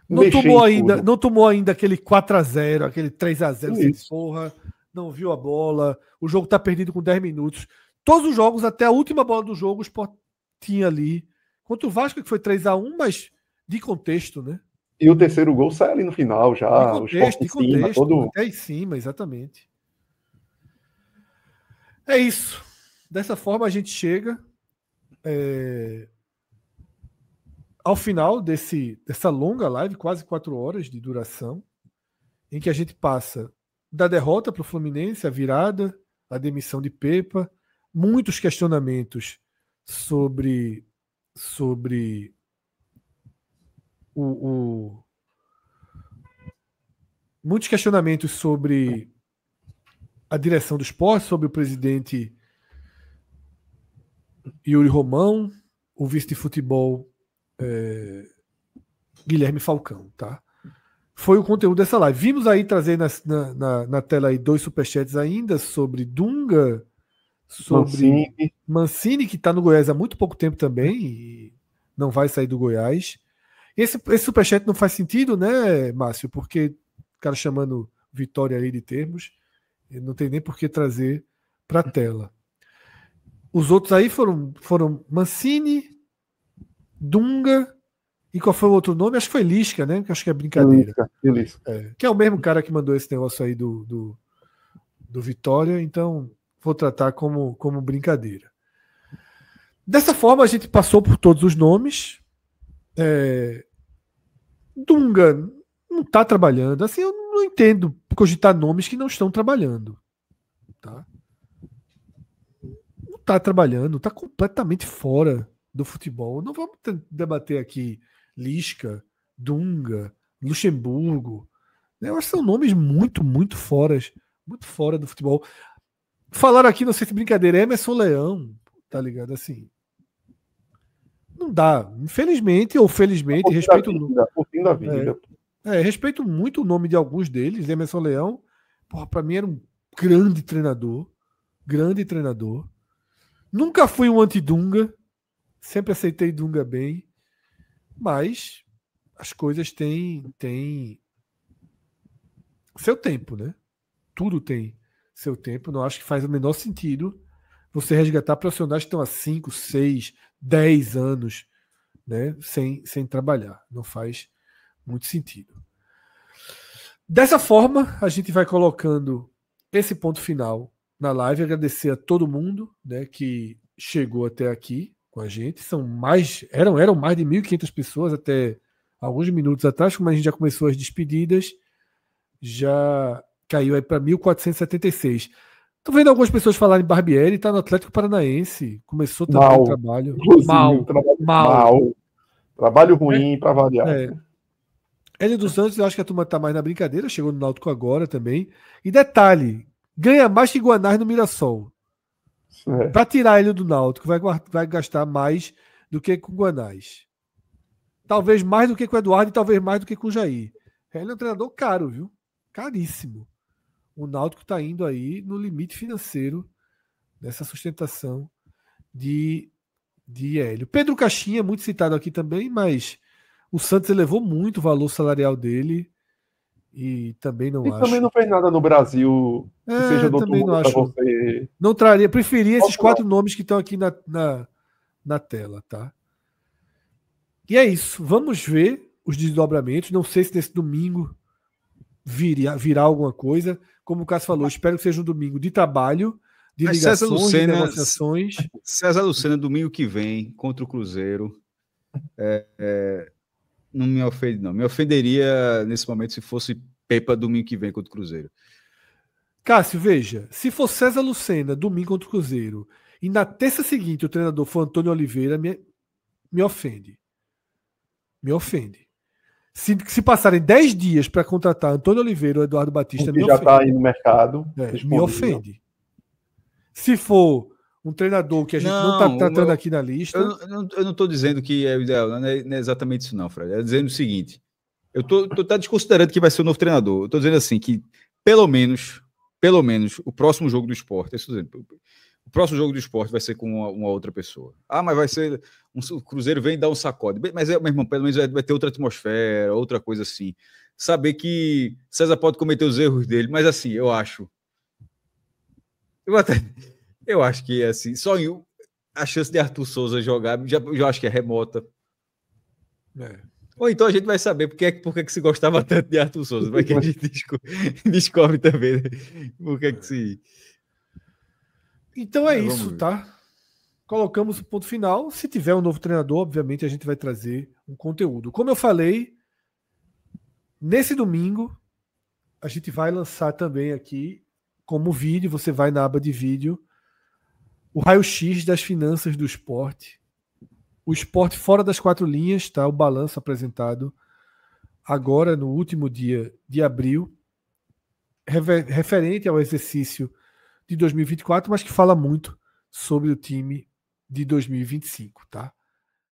Não tomou ainda aquele 4-0, aquele 3-0, porra, não viu a bola, o jogo tá perdido com 10 minutos. Todos os jogos, até a última bola do jogo, o Sport tinha ali. Contra o Vasco, que foi 3-1, mas de contexto, né? E o terceiro gol sai ali no final, já. De contexto, até em cima, exatamente. É isso. Dessa forma a gente chega ao final dessa longa live, quase 4 horas de duração, em que a gente passa da derrota para o Fluminense, a virada, a demissão de Pepa, muitos questionamentos sobre muitos questionamentos sobre a direção do Sport, sobre o presidente Yuri Romão, o vice de futebol Guilherme Falcão, tá? Foi o conteúdo dessa live. Vimos aí trazer na tela aí 2 superchats ainda sobre Dunga, sobre Mancini, que está no Goiás há muito pouco tempo também e não vai sair do Goiás. Esse superchat não faz sentido, né, Márcio? Porque o cara chamando Vitória aí de termos, não tem nem por que trazer para a tela. Os outros aí foram Mancini, Dunga, e qual foi o outro nome? Acho que foi Lisca, né? Que acho que é brincadeira. Lisca. Que é o mesmo cara que mandou esse negócio aí do Vitória, então vou tratar como brincadeira. Dessa forma, a gente passou por todos os nomes. Dunga não está trabalhando. Assim, eu não entendo cogitar nomes que não estão trabalhando. Tá? Não está trabalhando, está completamente fora do futebol. Não vamos debater aqui Lisca, Dunga, Luxemburgo. Eu acho que são nomes muito, muito fora do futebol. Falaram aqui, não sei se brincadeira, Emerson Leão, tá ligado? Assim, não dá. Infelizmente ou felizmente, respeito muito o nome de alguns deles. Emerson Leão, para mim era um grande treinador. Nunca fui um anti-Dunga, sempre aceitei Dunga bem, mas as coisas têm seu tempo, né? Tudo tem seu tempo. Não acho que faz o menor sentido você resgatar profissionais que estão há 5, 6, 10 anos, né, sem trabalhar. Não faz muito sentido. Dessa forma, a gente vai colocando esse ponto final na live. Agradecer a todo mundo, né, que chegou até aqui com a gente. Eram mais de 1.500 pessoas até alguns minutos atrás, como a gente já começou as despedidas, já caiu aí para 1.476. Tô vendo algumas pessoas falarem Barbieri, tá no Atlético Paranaense, começou também o trabalho. Mal. Trabalho ruim para variar. Hélio dos Anjos, eu acho que a turma tá mais na brincadeira, chegou no Náutico agora também. E detalhe, ganha mais que Guanás no Mirassol. Para tirar ele do Náutico, vai gastar mais do que com o Guanás. Talvez mais do que com o Eduardo e talvez mais do que com o Jair. Ele é um treinador caro, viu? Caríssimo. O Náutico está indo aí no limite financeiro dessa sustentação de Hélio. Pedro Caixinha, muito citado aqui também, mas o Santos elevou muito o valor salarial dele e também não acho. Também não fez nada no Brasil que seja do também não acho. Você. Não traria, preferia esses 4 nomes que estão aqui na tela, tá? E é isso. Vamos ver os desdobramentos. Não sei se nesse domingo virá alguma coisa. Como o Cássio falou, espero que seja um domingo de trabalho, de ligações, de negociações. César Lucena, domingo que vem, contra o Cruzeiro. Não me ofende, não. Me ofenderia nesse momento se fosse Pepa domingo que vem contra o Cruzeiro. Cássio, veja, se for César Lucena domingo contra o Cruzeiro e na terça seguinte o treinador for Antônio Oliveira, me ofende. Me ofende. Se passarem 10 dias para contratar Antônio Oliveira ou Eduardo Batista, me ofende. Já está aí no mercado. Me ofende. Se for um treinador que a gente não está tratando aqui na lista... Eu não estou dizendo que é o ideal, não é exatamente isso não, Fred. É dizendo o seguinte, eu estou desconsiderando que vai ser o novo treinador. Eu estou dizendo assim, que pelo menos, o próximo jogo do Sport, o próximo jogo do Sport vai ser com uma outra pessoa. Mas vai ser... o Cruzeiro vem dar um sacode. Mas, meu irmão, pelo menos vai ter outra atmosfera, outra coisa assim. Saber que César pode cometer os erros dele, mas assim, eu acho que assim, só a chance de Arthur Souza jogar, já acho que é remota. Ou então a gente vai saber por que se gostava tanto de Arthur Souza. Vai que a gente descobre também, né? Por que se... Então é isso, tá? Colocamos o ponto final. Se tiver um novo treinador, obviamente a gente vai trazer um conteúdo. Como eu falei, nesse domingo a gente vai lançar também aqui como vídeo, você vai na aba de vídeo, o raio-x das finanças do esporte. O esporte fora das 4 linhas, tá? O balanço apresentado agora no último dia de abril, referente ao exercício de 2024, mas que fala muito sobre o time de 2025, tá?